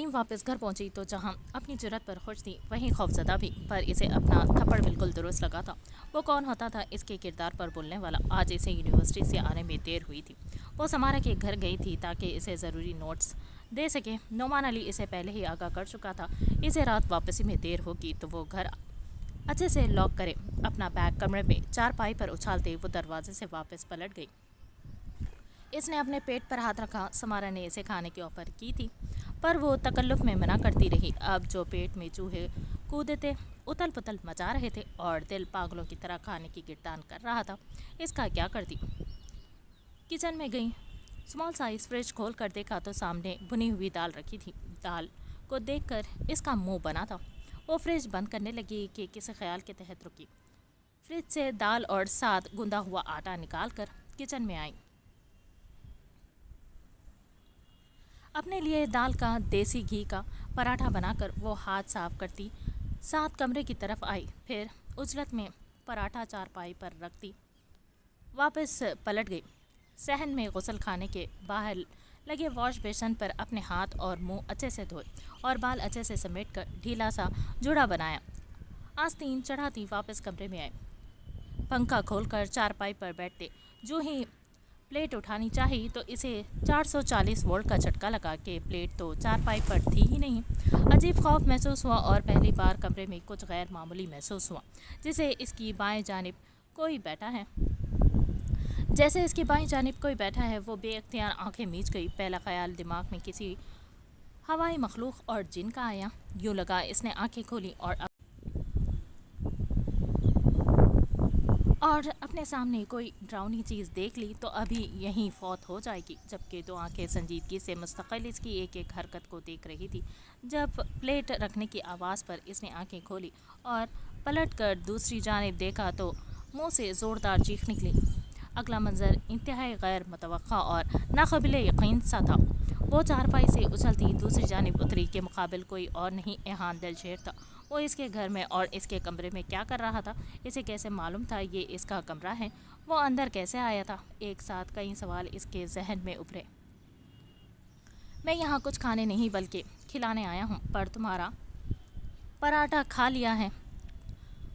RAM واپس گھر پہنچی تو جہاں اپنی جرت پر خوش تھی وہیں خوفزدہ بھی، پر اسے اپنا تھپڑ بالکل درست لگا تھا۔ وہ کون ہوتا تھا اس کے کردار پر بولنے والا؟ آج اسے یونیورسٹی سے آنے میں دیر ہوئی تھی۔ وہ سمارا کے گھر گئی تھی تاکہ اسے ضروری نوٹس دے سکے۔ نعمان علی اسے پہلے ہی آگاہ کر چکا تھا اسے رات واپسی میں دیر ہوگی تو وہ گھر اچھے سے لاک کرے۔ اپنا بیگ کمرے میں چارپائی پر اچھالتے وہ دروازے سے واپس پلٹ گئی۔ اس نے اپنے پیٹ پر ہاتھ رکھا۔ سمارا نے اسے کھانے کی آفر کی تھی پر وہ تکلف میں منع کرتی رہی۔ اب جو پیٹ میں چوہے کودتے اتل پتل مچا رہے تھے اور دل پاگلوں کی طرح کھانے کی گردان کر رہا تھا، اس کا کیا کرتی؟ کچن میں گئی، اسمال سائز فریج کھول کر دیکھا تو سامنے بھنی ہوئی دال رکھی تھی۔ دال کو دیکھ کر اس کا منہ بنا تھا۔ وہ فریج بند کرنے لگی کہ کسی خیال کے تحت رکی۔ فریج سے دال اور ساتھ گندا ہوا آٹا نکال کر کچن میں آئی۔ اپنے لیے دال کا دیسی گھی کا پراٹھا بنا کر وہ ہاتھ صاف کرتی ساتھ کمرے کی طرف آئی، پھر اجلت میں پراٹھا چارپائی پر رکھ دی واپس پلٹ گئی۔ صحن میں غسل خانے کے باہر لگے واش بیسن پر اپنے ہاتھ اور منہ اچھے سے دھوئے اور بال اچھے سے سمیٹ کر ڈھیلا سا جوڑا بنایا۔ آستین چڑھاتی واپس کمرے میں آئی۔ پنکھا کھول کر چارپائی پر بیٹھتے جو ہی پلیٹ اٹھانی چاہی تو اسے 440 وولٹ کا جھٹکا لگا کہ پلیٹ تو چارپائی پر تھی ہی نہیں۔ عجیب خوف محسوس ہوا اور پہلی بار کمرے میں کچھ غیر معمولی محسوس ہوا، جیسے اس کی بائیں جانب کوئی بیٹھا ہے۔ وہ بے اختیار آنکھیں میچ گئی۔ پہلا خیال دماغ میں کسی ہوائی مخلوق اور جن کا آیا۔ یوں لگا اس نے آنکھیں کھولی اور اپنے سامنے کوئی ڈراؤنی چیز دیکھ لی تو ابھی یہیں فوت ہو جائے گی، جبکہ دو آنکھیں سنجیدگی سے مستقل اس کی ایک ایک حرکت کو دیکھ رہی تھی۔ جب پلیٹ رکھنے کی آواز پر اس نے آنکھیں کھولی اور پلٹ کر دوسری جانب دیکھا تو منہ سے زوردار چیخ نکلی۔ اگلا منظر انتہائی غیر متوقع اور ناقابل یقین سا تھا۔ وہ چارپائی سے اچھلتی دوسری جانب اتری کے مقابل کوئی اور نہیں، ایہان دلشیر تھا۔ وہ اس کے گھر میں اور اس کے کمرے میں کیا کر رہا تھا؟ اسے کیسے معلوم تھا یہ اس کا کمرہ ہے؟ وہ اندر کیسے آیا تھا؟ ایک ساتھ کئی سوال اس کے ذہن میں ابھرے۔ میں یہاں کچھ کھانے نہیں بلکہ کھلانے آیا ہوں، پر تمہارا پراٹھا کھا لیا ہے۔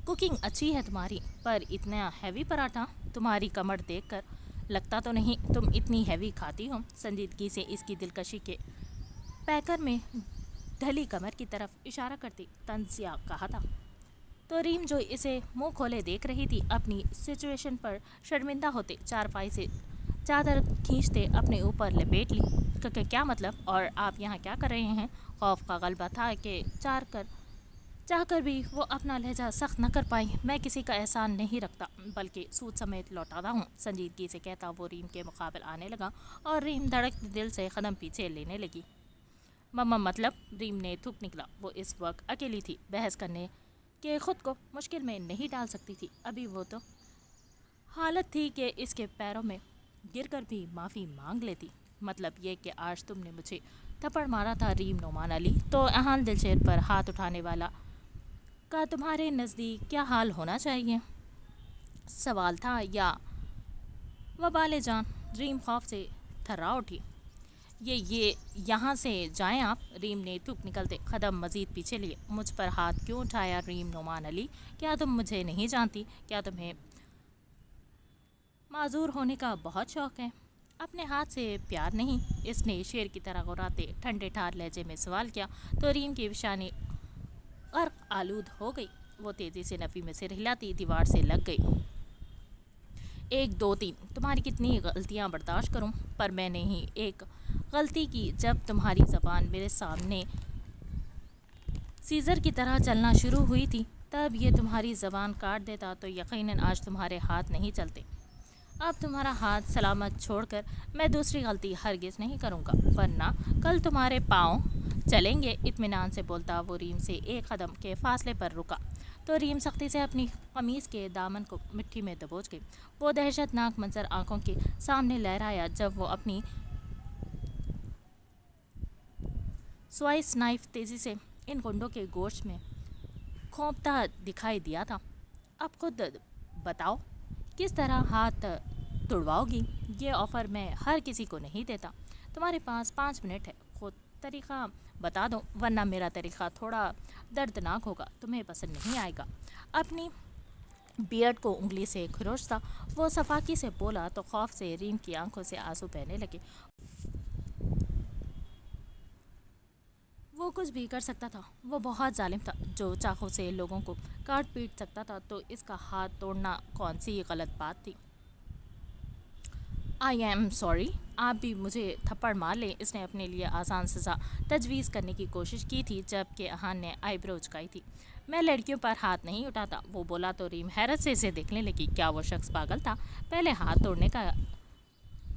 کوکنگ اچھی ہے تمہاری، پر اتنا ہیوی پراٹھا؟ تمہاری کمر دیکھ کر لگتا تو نہیں تم اتنی ہیوی کھاتی ہو۔ سنجیدگی سے اس کی دلکشی کے پیکر میں ڈھلی کمر کی طرف اشارہ کرتی طنز یا کہا تھا تو ریم جو اسے منہ کھولے دیکھ رہی تھی اپنی سچویشن پر شرمندہ ہوتے چارپائی سے چادر کھینچتے اپنے اوپر لپیٹ لی۔ کیا مطلب؟ اور آپ یہاں کیا کر رہے ہیں؟ خوف کا غلبہ تھا کہ چاہ کر بھی وہ اپنا لہجہ سخت نہ کر پائی۔ میں کسی کا احسان نہیں رکھتا بلکہ سود سمیت لوٹاتا ہوں، سنجیدگی سے کہتا وہ ریم کے مقابل آنے لگا اور ریم دھڑکتے دل سے قدم پیچھے لینے لگی۔ مطلب؟ ریم نے تھوک نکلا۔ وہ اس وقت اکیلی تھی، بحث کرنے کہ خود کو مشکل میں نہیں ڈال سکتی تھی۔ ابھی وہ تو حالت تھی کہ اس کے پیروں میں گر کر بھی معافی مانگ لیتی۔ مطلب یہ کہ آج تم نے مجھے تھپڑ مارا تھا ریم نعمان علی، تو ایہان دلشیر پر ہاتھ اٹھانے والا کا تمہارے نزدیک کیا حال ہونا چاہیے؟ سوال تھا یا وبال جان؟ ریم خوف سے تھرا اٹھی۔ یہ یہاں سے جائیں آپ۔ ریم نے تھوک نکلتے قدم مزید پیچھے لیے۔ مجھ پر ہاتھ کیوں اٹھایا ریم نعمان علی؟ کیا تم مجھے نہیں جانتی؟ کیا تمہیں معذور ہونے کا بہت شوق ہے؟ اپنے ہاتھ سے پیار نہیں؟ اس نے شیر کی طرح غراتے ٹھنڈے ٹھار لہجے میں سوال کیا تو ریم کی پیشانی غرق آلود ہو گئی۔ وہ تیزی سے نفی میں سر ہلاتی دیوار سے لگ گئی۔ 1 2 3 تمہاری کتنی غلطیاں برداشت کروں؟ پر میں نے ہی ایک غلطی کی جب تمہاری زبان میرے سامنے سیزر کی طرح چلنا شروع ہوئی تھی، تب یہ تمہاری زبان کاٹ دیتا تو یقیناً آج تمہارے ہاتھ نہیں چلتے۔ اب تمہارا ہاتھ سلامت چھوڑ کر میں دوسری غلطی ہرگز نہیں کروں گا، ورنہ کل تمہارے پاؤں چلیں گے۔ اطمینان سے بولتا وہ ریم سے 1 قدم کے فاصلے پر رکا تو ریم سختی سے اپنی قمیض کے دامن کو مٹھی میں دبوچ گئی۔ وہ دہشت ناک منظر آنکھوں کے سامنے لہرایا جب وہ اپنی سوائس نائف تیزی سے ان گنڈوں کے گوشت میں کھونپتا دکھائی دیا تھا۔ اب خود بتاؤ کس طرح ہاتھ تڑواؤ گی؟ یہ آفر میں ہر کسی کو نہیں دیتا۔ تمہارے پاس 5 منٹ ہے، خود طریقہ बता दो, वरना मेरा तरीक़ा थोड़ा दर्दनाक होगा, तुम्हें पसंद नहीं आएगा। अपनी बियर्ड को उंगली से खरोचता वो सफाकी से बोला तो खौफ से रीम की आंखों से आंसू बहने लगे। वो कुछ भी कर सकता था, वो बहुत जालिम था, जो चाकू से लोगों को काट पीट सकता था, तो इसका हाथ तोड़ना कौन सी गलत बात थी। आई एम सॉरी, आप भी मुझे थप्पड़ मार लें। इसने अपने लिए आसान सज़ा तजवीज़ करने की कोशिश की थी, जबकि अहान ने आईब्रो उचकाई थी। मैं लड़कियों पर हाथ नहीं उठाता, वो बोला तो रीम हैरत से इसे देखने लगी। क्या वो शख्स पागल था? पहले हाथ तोड़ने का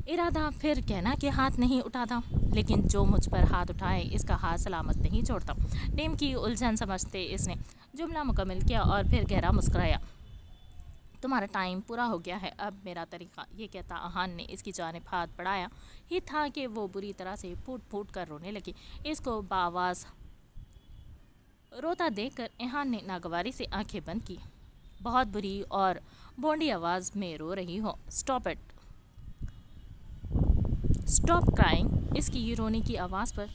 इरादा, फिर कहना कि हाथ नहीं उठाता। लेकिन जो मुझ पर हाथ उठाए, इसका हाथ सलामत नहीं छोड़ता। रीम की उलझन समझते इसने जुमला मुकम्मल किया और फिर गहरा मुस्कुराया। तुम्हारा टाइम पूरा हो गया है, अब मेरा तरीक़ा। ये कहता अहान ने इसकी जानिब हाथ बढ़ाया ही था कि वो बुरी तरह से फूट फूट कर रोने लगी। इसको बावाज़ रोता देखकर अहान ने नागवारी से आंखें बंद की। बहुत बुरी और बोंडी आवाज़ में रो रही हो, स्टॉप इट, स्टॉप क्राइंग। इसकी ये रोने की आवाज़ पर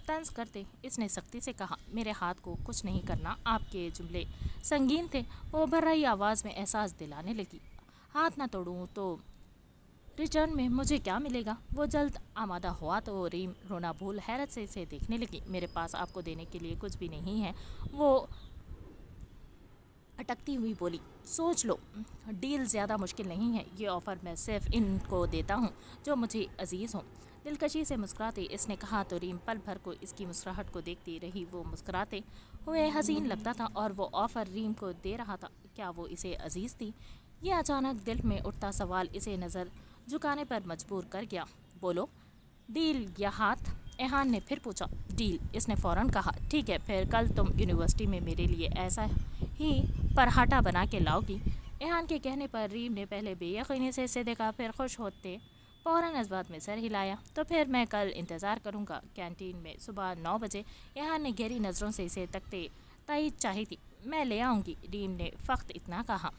तंज करते इसने सख्ती से कहा, मेरे हाथ को कुछ नहीं करना। आपके जुमले संगीन थे, वो भर्राई आवाज़ में एहसास दिलाने लगी। हाथ ना तोड़ूं तो रिटर्न में मुझे क्या मिलेगा? वो जल्द आमादा हुआ तो रीम रोना भूल हैरत से इसे देखने लगी। मेरे पास आपको देने के लिए कुछ भी नहीं है, वो अटकती हुई बोली। सोच लो, डील ज़्यादा मुश्किल नहीं है। ये ऑफ़र मैं सिर्फ इनको देता हूँ जो मुझे अजीज़ हों। दिलकशी से मुस्कुराते इसने कहा तो रीम पल भर को इसकी मुस्कुराहट को देखती रही। वो मुस्कुराते हुए हसीन लगता था और वो ऑफ़र रीम को दे रहा था। क्या वो इसे अजीज़ थी? ये अचानक दिल में उठता सवाल इसे नज़र झुकाने पर मजबूर कर गया। बोलो, डील या हाथ? एहान ने फिर पूछा। डील, इसने फ़ौरन कहा। ठीक है, फिर कल तुम यूनिवर्सिटी में मेरे लिए ऐसा ही पराठा बना के लाओगी। एहान के कहने पर रीम ने पहले बेयकीनी से इसे देखा, फिर खुश होते फ़ौरन इस बात में सर हिलाया। तो फिर मैं कल इंतज़ार करूँगा कैंटीन में सुबह 9 बजे। एहान ने गहरी नज़रों से इसे तकते तायीद चाही थी। मैं ले आऊँगी, रीम ने फ़ख्त इतना कहा।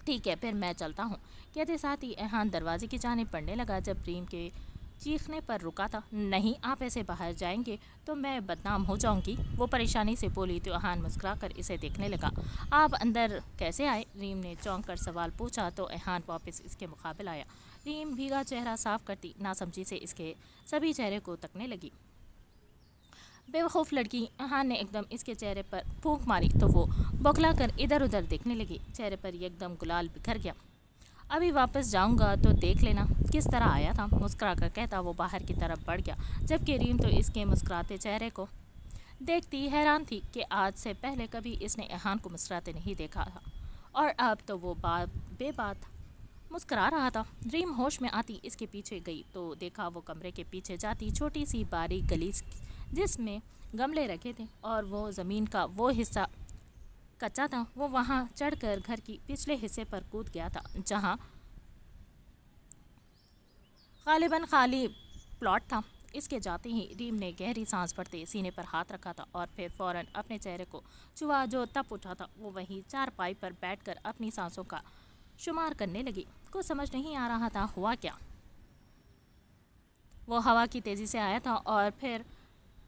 ठीक है, फिर मैं चलता हूँ, कहते साथ ही एहान दरवाजे की जानिब बढ़ने लगा। जब रीम के चीखने पर रुका था। नहीं, आप ऐसे बाहर जाएंगे तो मैं बदनाम हो जाऊंगी, वो परेशानी से बोली तो एहान मुस्कुरा कर इसे देखने लगा। आप अंदर कैसे आए? रीम ने चौंक कर सवाल पूछा तो एहान वापस इसके मुकाबले आया। रीम भीगा चेहरा साफ करती नासमझी से इसके सभी चेहरे को तकने लगी। बेवकूफ़ लड़की, एहान ने एकदम इसके चेहरे पर फूंक मारी तो वो बौखला कर इधर उधर देखने लगी। चेहरे पर एकदम गुलाल बिखर गया। अभी वापस जाऊंगा तो देख लेना किस तरह आया था, मुस्कुरा कर कहता वो बाहर की तरफ बढ़ गया। जबकि रीम तो इसके मुस्कुराते चेहरे को देखती हैरान थी कि आज से पहले कभी इसने एहान को मुस्कुराते नहीं देखा था, और अब तो वो बेबात मुस्कुरा रहा था। रीम होश में आती इसके पीछे गई तो देखा वो कमरे के पीछे जाती छोटी सी बारीक गली जिसमें गमले रखे थे और वो ज़मीन का वो हिस्सा कच्चा था। वो वहाँ चढ़कर घर की पिछले हिस्से पर कूद गया था, जहाँ गालिबन खाली प्लॉट था। इसके जाते ही रीम ने गहरी सांस भरते सीने पर हाथ रखा था और फिर फ़ौरन अपने चेहरे को छुआ जो तप उठा था। वो वहीं चारपाई पर बैठकर अपनी सांसों का शुमार करने लगी। कुछ समझ नहीं आ रहा था हुआ क्या। वो हवा की तेज़ी से आया था और फिर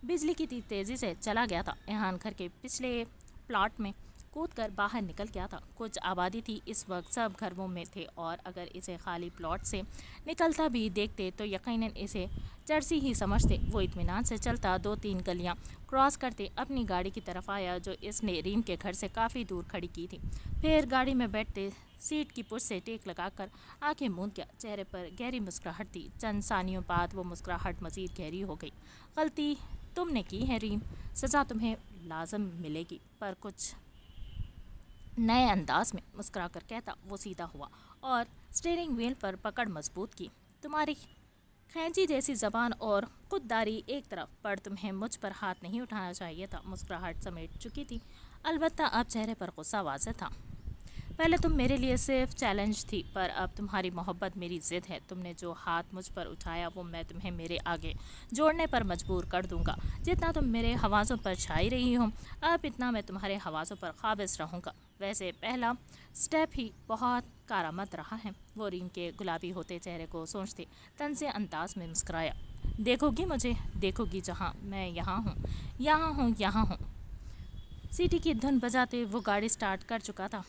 बिजली की तेज़ी से चला गया था। एहान घर के पिछले प्लॉट में कूदकर बाहर निकल गया था। कुछ आबादी थी इस वक्त, सब घरों में थे, और अगर इसे खाली प्लॉट से निकलता भी देखते तो यकीनन इसे चर्सी ही समझते। वो इत्मीनान से चलता 2-3 गलियां क्रॉस करते अपनी गाड़ी की तरफ आया, जो इसने रीम के घर से काफ़ी दूर खड़ी की थी। फिर गाड़ी में बैठते सीट की पुश से टेक लगाकर आंखें मूंद गया। चेहरे पर गहरी मुस्कुराहट थी। चंद सानियों बाद वो मुस्कुराहट मज़ीद गहरी हो गई। गलती तुमने की है रीम, सज़ा तुम्हें लाजम मिलेगी, पर कुछ नए अंदाज में मुस्कुरा कर कहता वो सीधा हुआ और स्टीयरिंग व्हील पर पकड़ मजबूत की। तुम्हारी खैंची जैसी ज़बान और खुददारी एक तरफ, पर तुम्हें मुझ पर हाथ नहीं उठाना चाहिए था। मुस्कुराहट समेट चुकी थी, अलबत्ता अब चेहरे पर गुस्सा वाज़ेह था। पहले तुम मेरे लिए सिर्फ चैलेंज थी, पर अब तुम्हारी मोहब्बत मेरी ज़िद है। तुमने जो हाथ मुझ पर उठाया वो मैं तुम्हें मेरे आगे जोड़ने पर मजबूर कर दूंगा। जितना तुम मेरे हवासों पर छाई रही हो, अब इतना मैं तुम्हारे हवासों पर काबिज रहूँगा। वैसे पहला स्टेप ही बहुत कारामद रहा है। वो रीम के गुलाबी होते चेहरे को सोचते तंज़े अंदाज में मुस्कुराया। देखोगी मुझे, देखोगी जहाँ मैं यहाँ हूँ, यहाँ हूँ, यहाँ हूँ। सीटी की धुन बजाते वो गाड़ी स्टार्ट कर चुका था।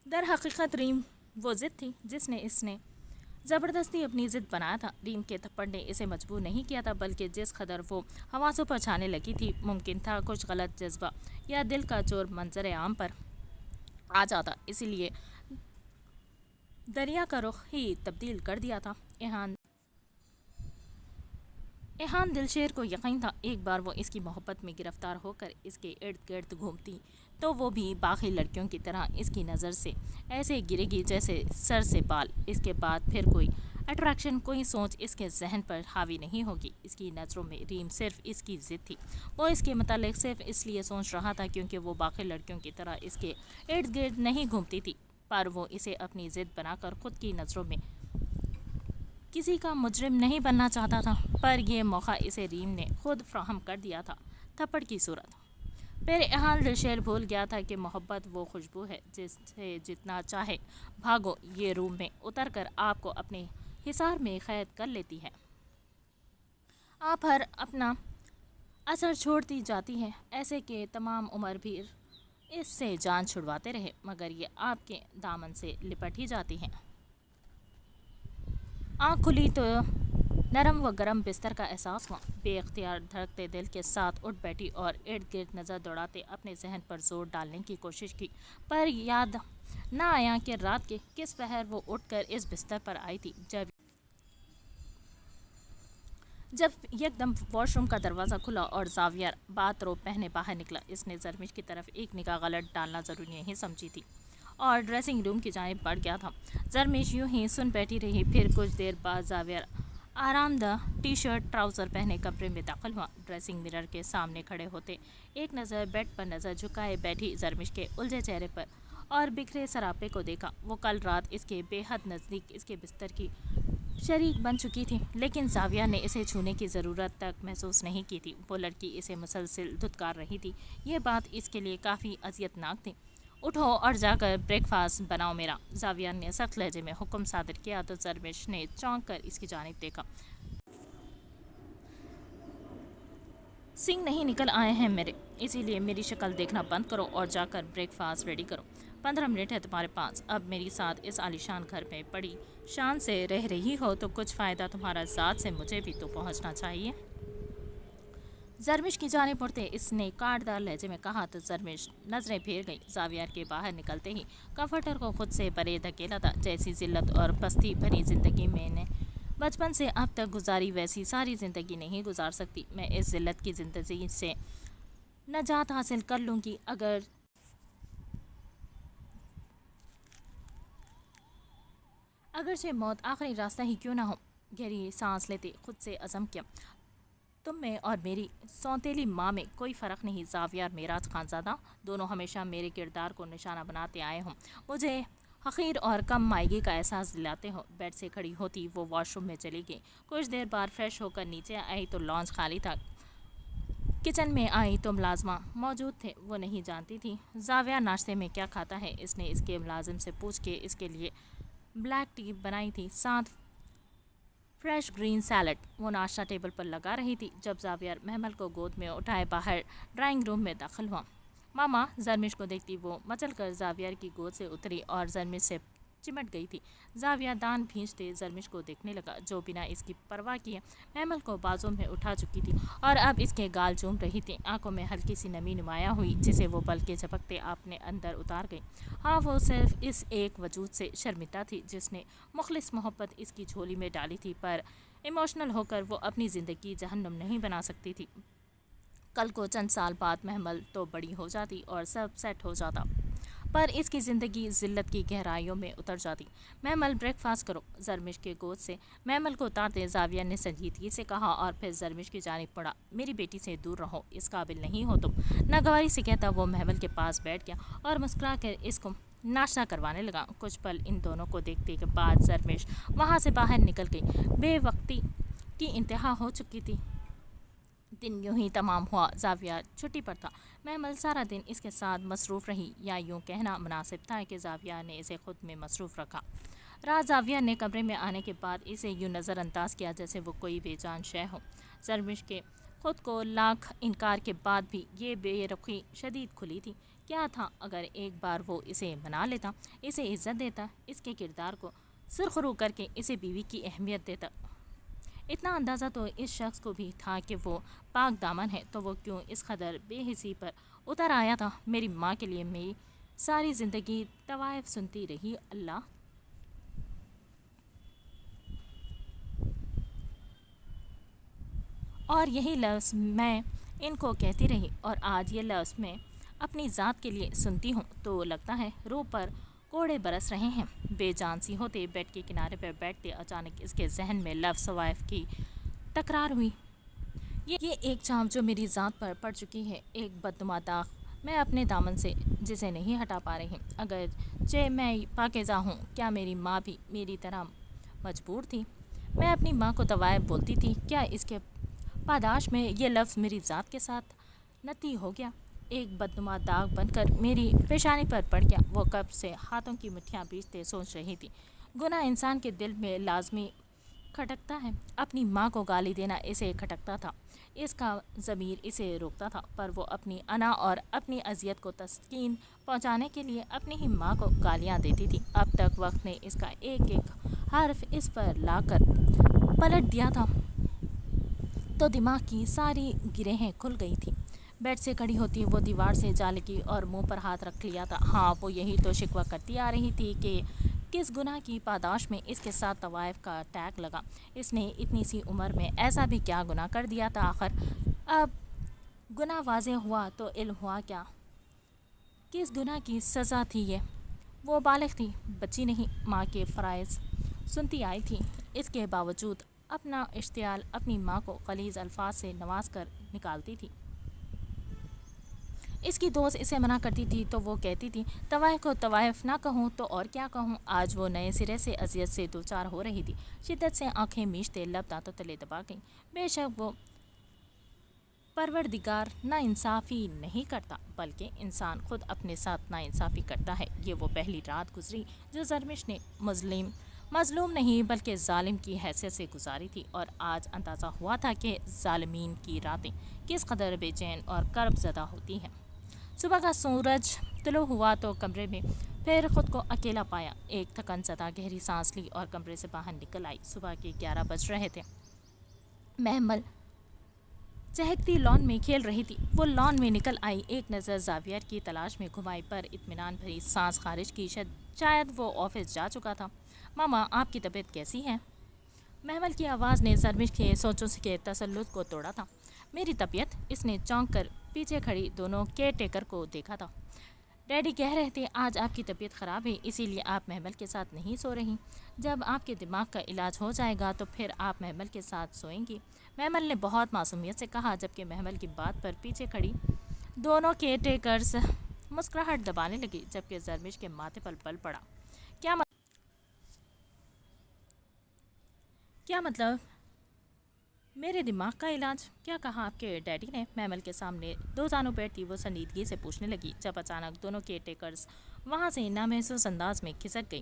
दर हकीकत रीम वो ज़िद थी जिसने इसने ज़बरदस्ती अपनी ज़िद बनाया था। रीम के थप्पड़ ने इसे मजबूर नहीं किया था, बल्कि जिस कदर वो हवासों पर छाने लगी थी, मुमकिन था कुछ गलत जज्बा या दिल का जोर मंजर आम पर आ जाता। इसीलिए दरिया का रुख ही तब्दील कर दिया था। एहान दिलशेर को यकीन था एक बार वो इसकी मोहब्बत में गिरफ्तार होकर इसके इर्द गिर्द घूमती तो वो भी बाकी लड़कियों की तरह इसकी नज़र से ऐसे गिरेगी जैसे सर से बाल। इसके बाद फिर कोई अट्रैक्शन, कोई सोच इसके जहन पर हावी नहीं होगी। इसकी नज़रों में रीम सिर्फ इसकी ज़िद थी। वो इसके मतलब सिर्फ इसलिए सोच रहा था क्योंकि वो बाकी लड़कियों की तरह इसके इर्द गिर्द नहीं घूमती थी, पर वो इसे अपनी ज़िद बनाकर खुद की नज़रों में किसी का मुजरिम नहीं बनना चाहता था। पर यह मौका इसे रीम ने खुद फ्राहम कर दिया था, थप्पड़ की सूरत। फिर एहान दिलशेर भूल गया था कि मोहब्बत वो खुशबू है जिससे जितना चाहे भागो, ये रूम में उतर कर आपको अपने हिसार में कैद कर लेती है। आप हर अपना असर छोड़ती जाती है, ऐसे कि तमाम उम्र भी इससे जान छुड़वाते रहे, मगर ये आपके दामन से लिपट ही जाती हैं। आँख खुली तो नरम व गरम बिस्तर का एहसास हुआ। बेख्तियार धड़कते दिल के साथ उठ बैठी और इर्द गिर्द नज़र दौड़ाते अपने जहन पर जोर डालने की कोशिश की, पर याद न आया कि रात के किस पहर वो उठकर इस बिस्तर पर आई थी। जब एकदम वॉशरूम का दरवाज़ा खुला और जावियर बाथरोब पहने बाहर निकला। इसने जरमिश की तरफ एक निगाह गलत डालना ज़रूरी नहीं समझी थी और ड्रेसिंग रूम की जानिब बढ़ गया था। जरमिश यूं ही सुन बैठी रही। फिर कुछ देर बाद जावियर आरामदाह टी शर्ट ट्राउज़र पहने कमरे में दाखिल हुआ। ड्रेसिंग मिरर के सामने खड़े होते एक नज़र बेड पर नज़र झुकाए बैठी जरमिश के उलझे चेहरे पर और बिखरे सरापे को देखा। वो कल रात इसके बेहद नज़दीक इसके बिस्तर की शरीक बन चुकी थी, लेकिन जाविया ने इसे छूने की ज़रूरत तक महसूस नहीं की थी। वो लड़की इसे मुसलसल धुतकार रही थी। ये बात इसके लिए काफ़ी अजियतनाक थी। उठो और जाकर ब्रेकफास्ट बनाओ मेरा, जाविया ने सख्त लहजे में हुक्म सादर किया तो जरमिश ने चौंक कर इसकी जानिब देखा। सिंग नहीं निकल आए हैं मेरे, इसीलिए मेरी शक्ल देखना बंद करो और जाकर ब्रेकफास्ट रेडी करो। 15 मिनट है तुम्हारे पास। अब मेरी साथ इस आलीशान घर में बड़ी शान से रह रही हो तो कुछ फ़ायदा तुम्हारा ज़ात से मुझे भी तो पहुंचना चाहिए। जरमिश की जानिब उड़ते इसने काटदार लहजे में कहा तो जरमिश नज़रें फेर गई। जावियर के बाहर निकलते ही कंफर्टर को खुद से परे धकेला था। जैसी जिल्लत और पस्ती भरी ज़िंदगी मैंने बचपन से अब तक गुजारी, वैसी सारी ज़िंदगी नहीं गुजार सकती। मैं इस जिल्लत की ज़िंदगी से नजात हासिल कर लूँगी अगरचे मौत आखिरी रास्ता ही क्यों ना हो। गहरी सांस लेते खुद से अज़म किया, तुम में और मेरी सौतेली माँ में कोई फ़र्क नहीं। जाविया और मेराज खानज़ादा दोनों हमेशा मेरे किरदार को निशाना बनाते आए हों, मुझे हक़ीर और कम मायगी का एहसास दिलाते हो। बेड से खड़ी होती वो वॉशरूम में चली गई। कुछ देर बाद फ्रेश होकर नीचे आई तो लॉन्च खाली था। किचन में आई तो मुलाजमा मौजूद थे। वो नहीं जानती थी जाविया नाश्ते में क्या खाता है। इसने इसके मुलाजिम से पूछ के इसके लिए ब्लैक टी बनाई थी, साथ फ्रेश ग्रीन सैलड। वो नाश्ता टेबल पर लगा रही थी जब जावियर महमल को गोद में उठाए बाहर ड्राइंग रूम में दाखिल हुआ। मामा, जरमिश को देखती वो मचल कर जावियर की गोद से उतरी और जरमिश से चिमट गई थी। जाविया दान भींचते जरमिश को देखने लगा, जो बिना इसकी परवाह किए महमल को बाजों में उठा चुकी थी और अब इसके गाल चूम रही थी। आंखों में हल्की सी नमी नुमाया हुई जिसे वो बल के झपकते अपने अंदर उतार गई। हाँ, वो सिर्फ इस एक वजूद से शर्मिंदा थी जिसने मुखलिस मोहब्बत इसकी झोली में डाली थी, पर इमोशनल होकर वो अपनी ज़िंदगी जहन्नुम नहीं बना सकती थी। कल को चंद साल बाद महमल तो बड़ी हो जाती और सब सेट हो जाता, پر اس کی زندگی ذلت کی گہرائیوں میں اتر جاتی۔ محمل بریک فاسٹ کرو، زرمش کے گود سے محمل کو اتارتے زاویہ نے سنجیدگی سے کہا اور پھر زرمش کی جانب پڑا۔ میری بیٹی سے دور رہو، اس قابل نہیں ہو تم، ناگواری سے کہتا وہ محمل کے پاس بیٹھ گیا اور مسکرا کر اس کو ناشتہ کروانے لگا۔ کچھ پل ان دونوں کو دیکھتے کے بعد زرمش وہاں سے باہر نکل گئی۔ بے وقتی کی انتہا ہو چکی تھی۔ دن یوں ہی تمام ہوا۔ زاویہ چھٹی پر تھا۔ محمل سارا دن اس کے ساتھ مصروف رہی، یا یوں کہنا مناسب تھا کہ زاویہ نے اسے خود میں مصروف رکھا۔ رات زاویہ نے کمرے میں آنے کے بعد اسے یوں نظر انداز کیا جیسے وہ کوئی بے جان شے ہو۔ زرمش کے خود کو لاکھ انکار کے بعد بھی یہ بے رخی شدید کھلی تھی۔ کیا تھا اگر ایک بار وہ اسے منا لیتا، اسے عزت دیتا، اس کے کردار کو سرخرو کر کے اسے بیوی کی اہمیت دیتا۔ اتنا اندازہ تو اس شخص کو بھی تھا کہ وہ پاک دامن ہے، تو وہ کیوں اس قدر بے حسی پر اتر آیا تھا۔ میری ماں کے لیے میری ساری زندگی طوائف سنتی رہی، اللہ اور یہی لفظ میں ان کو کہتی رہی، اور آج یہ لفظ میں اپنی ذات کے لیے سنتی ہوں تو لگتا ہے روح پر کوڑے برس رہے ہیں۔ بے جان سی ہوتے بیڈ کے کنارے پر بیٹھتے اچانک اس کے ذہن میں لفظ طوائف کی تکرار ہوئی۔ یہ ایک چھاپ جو میری ذات پر پڑ چکی ہے، ایک بدنما داغ میں اپنے دامن سے جسے نہیں ہٹا پا رہی۔ اگرچہ میں پاکیزہ ہوں، کیا میری ماں بھی میری طرح مجبور تھی؟ میں اپنی ماں کو طوائف بولتی تھی، کیا اس کے پاداش میں یہ لفظ میری ذات کے ساتھ نتی ہو گیا، ایک بدنما داغ بن کر میری پیشانی پر پڑ گیا؟ وہ کب سے ہاتھوں کی مٹھیاں بیچتے سوچ رہی تھی۔ گناہ انسان کے دل میں لازمی کھٹکتا ہے، اپنی ماں کو گالی دینا اسے کھٹکتا تھا، اس کا ضمیر اسے روکتا تھا، پر وہ اپنی انا اور اپنی اذیت کو تسکین پہنچانے کے لیے اپنی ہی ماں کو گالیاں دیتی تھی۔ اب تک وقت نے اس کا ایک ایک حرف اس پر لا کر پلٹ دیا تھا تو دماغ کی ساری گرہیں کھل گئی تھیں۔ بیڈ سے کھڑی ہوتی وہ دیوار سے جا لگی اور منہ پر ہاتھ رکھ لیا تھا۔ ہاں، وہ یہی تو شکوہ کرتی آ رہی تھی کہ کس گناہ کی پاداش میں اس کے ساتھ طوائف کا ٹیگ لگا۔ اس نے اتنی سی عمر میں ایسا بھی کیا گناہ کر دیا تھا آخر؟ اب گناہ واضح ہوا تو علم ہوا کیا کس گناہ کی سزا تھی یہ؟ وہ بالغ تھی، بچی نہیں، ماں کے فرائض سنتی آئی تھی۔ اس کے باوجود اپنا اشتعال اپنی ماں کو غلیظ الفاظ سے نواز کر نکالتی تھی۔ اس کی دوست اسے منع کرتی تھی تو وہ کہتی تھی طوائف کو طوائف نہ کہوں تو اور کیا کہوں۔ آج وہ نئے سرے سے اذیت سے دوچار ہو رہی تھی۔ شدت سے آنکھیں میچتے لب دانتوں تلے دبا گئیں۔ بے شک وہ پروردگار نا انصافی نہیں کرتا، بلکہ انسان خود اپنے ساتھ نا انصافی کرتا ہے۔ یہ وہ پہلی رات گزری جو زرمش نے مظلوم نہیں بلکہ ظالم کی حیثیت سے گزاری تھی، اور آج اندازہ ہوا تھا کہ ظالمین کی راتیں کس قدر بے چین اور کرب زدہ ہوتی ہیں۔ صبح کا سورج طلوع ہوا تو کمرے میں پھر خود کو اکیلا پایا۔ ایک تھکن زدہ گہری سانس لی اور کمرے سے باہر نکل آئی۔ صبح کے 11 بج رہے تھے۔ محمل چہکتی لان میں کھیل رہی تھی۔ وہ لان میں نکل آئی، ایک نظر زاویہ کی تلاش میں گھمائی، پر اطمینان بھری سانس خارج کی۔ شاید وہ آفس جا چکا تھا۔ ماما، آپ کی طبیعت کیسی ہے؟ محمل کی آواز نے زرمش کے سوچوں کے تسلط کو توڑا تھا۔ میری طبیعت؟ اس نے چونک کر پیچھے کھڑی دونوں کیئر ٹیکر کو دیکھا تھا۔ ڈیڈی کہہ رہے تھے آج آپ کی طبیعت خراب ہے، اسی لیے آپ محمل کے ساتھ نہیں سو رہی۔ جب آپ کے دماغ کا علاج ہو جائے گا تو پھر آپ محمل کے ساتھ سوئیں گی، محمل نے بہت معصومیت سے کہا، جبکہ محمل کی بات پر پیچھے کھڑی دونوں کیئر ٹیکرز مسکراہٹ دبانے لگی، جبکہ زرمش کے ماتھے پر بل پڑا۔ کیا مطلب؟ میرے دماغ کا علاج؟ کیا کہا آپ کے ڈیڈی نے؟ محمل کے سامنے دو زانوں پر تھی وہ سنجیدگی سے پوچھنے لگی، جب اچانک دونوں کیئر ٹیکرز وہاں سے نامحسوس انداز میں کھسک گئی۔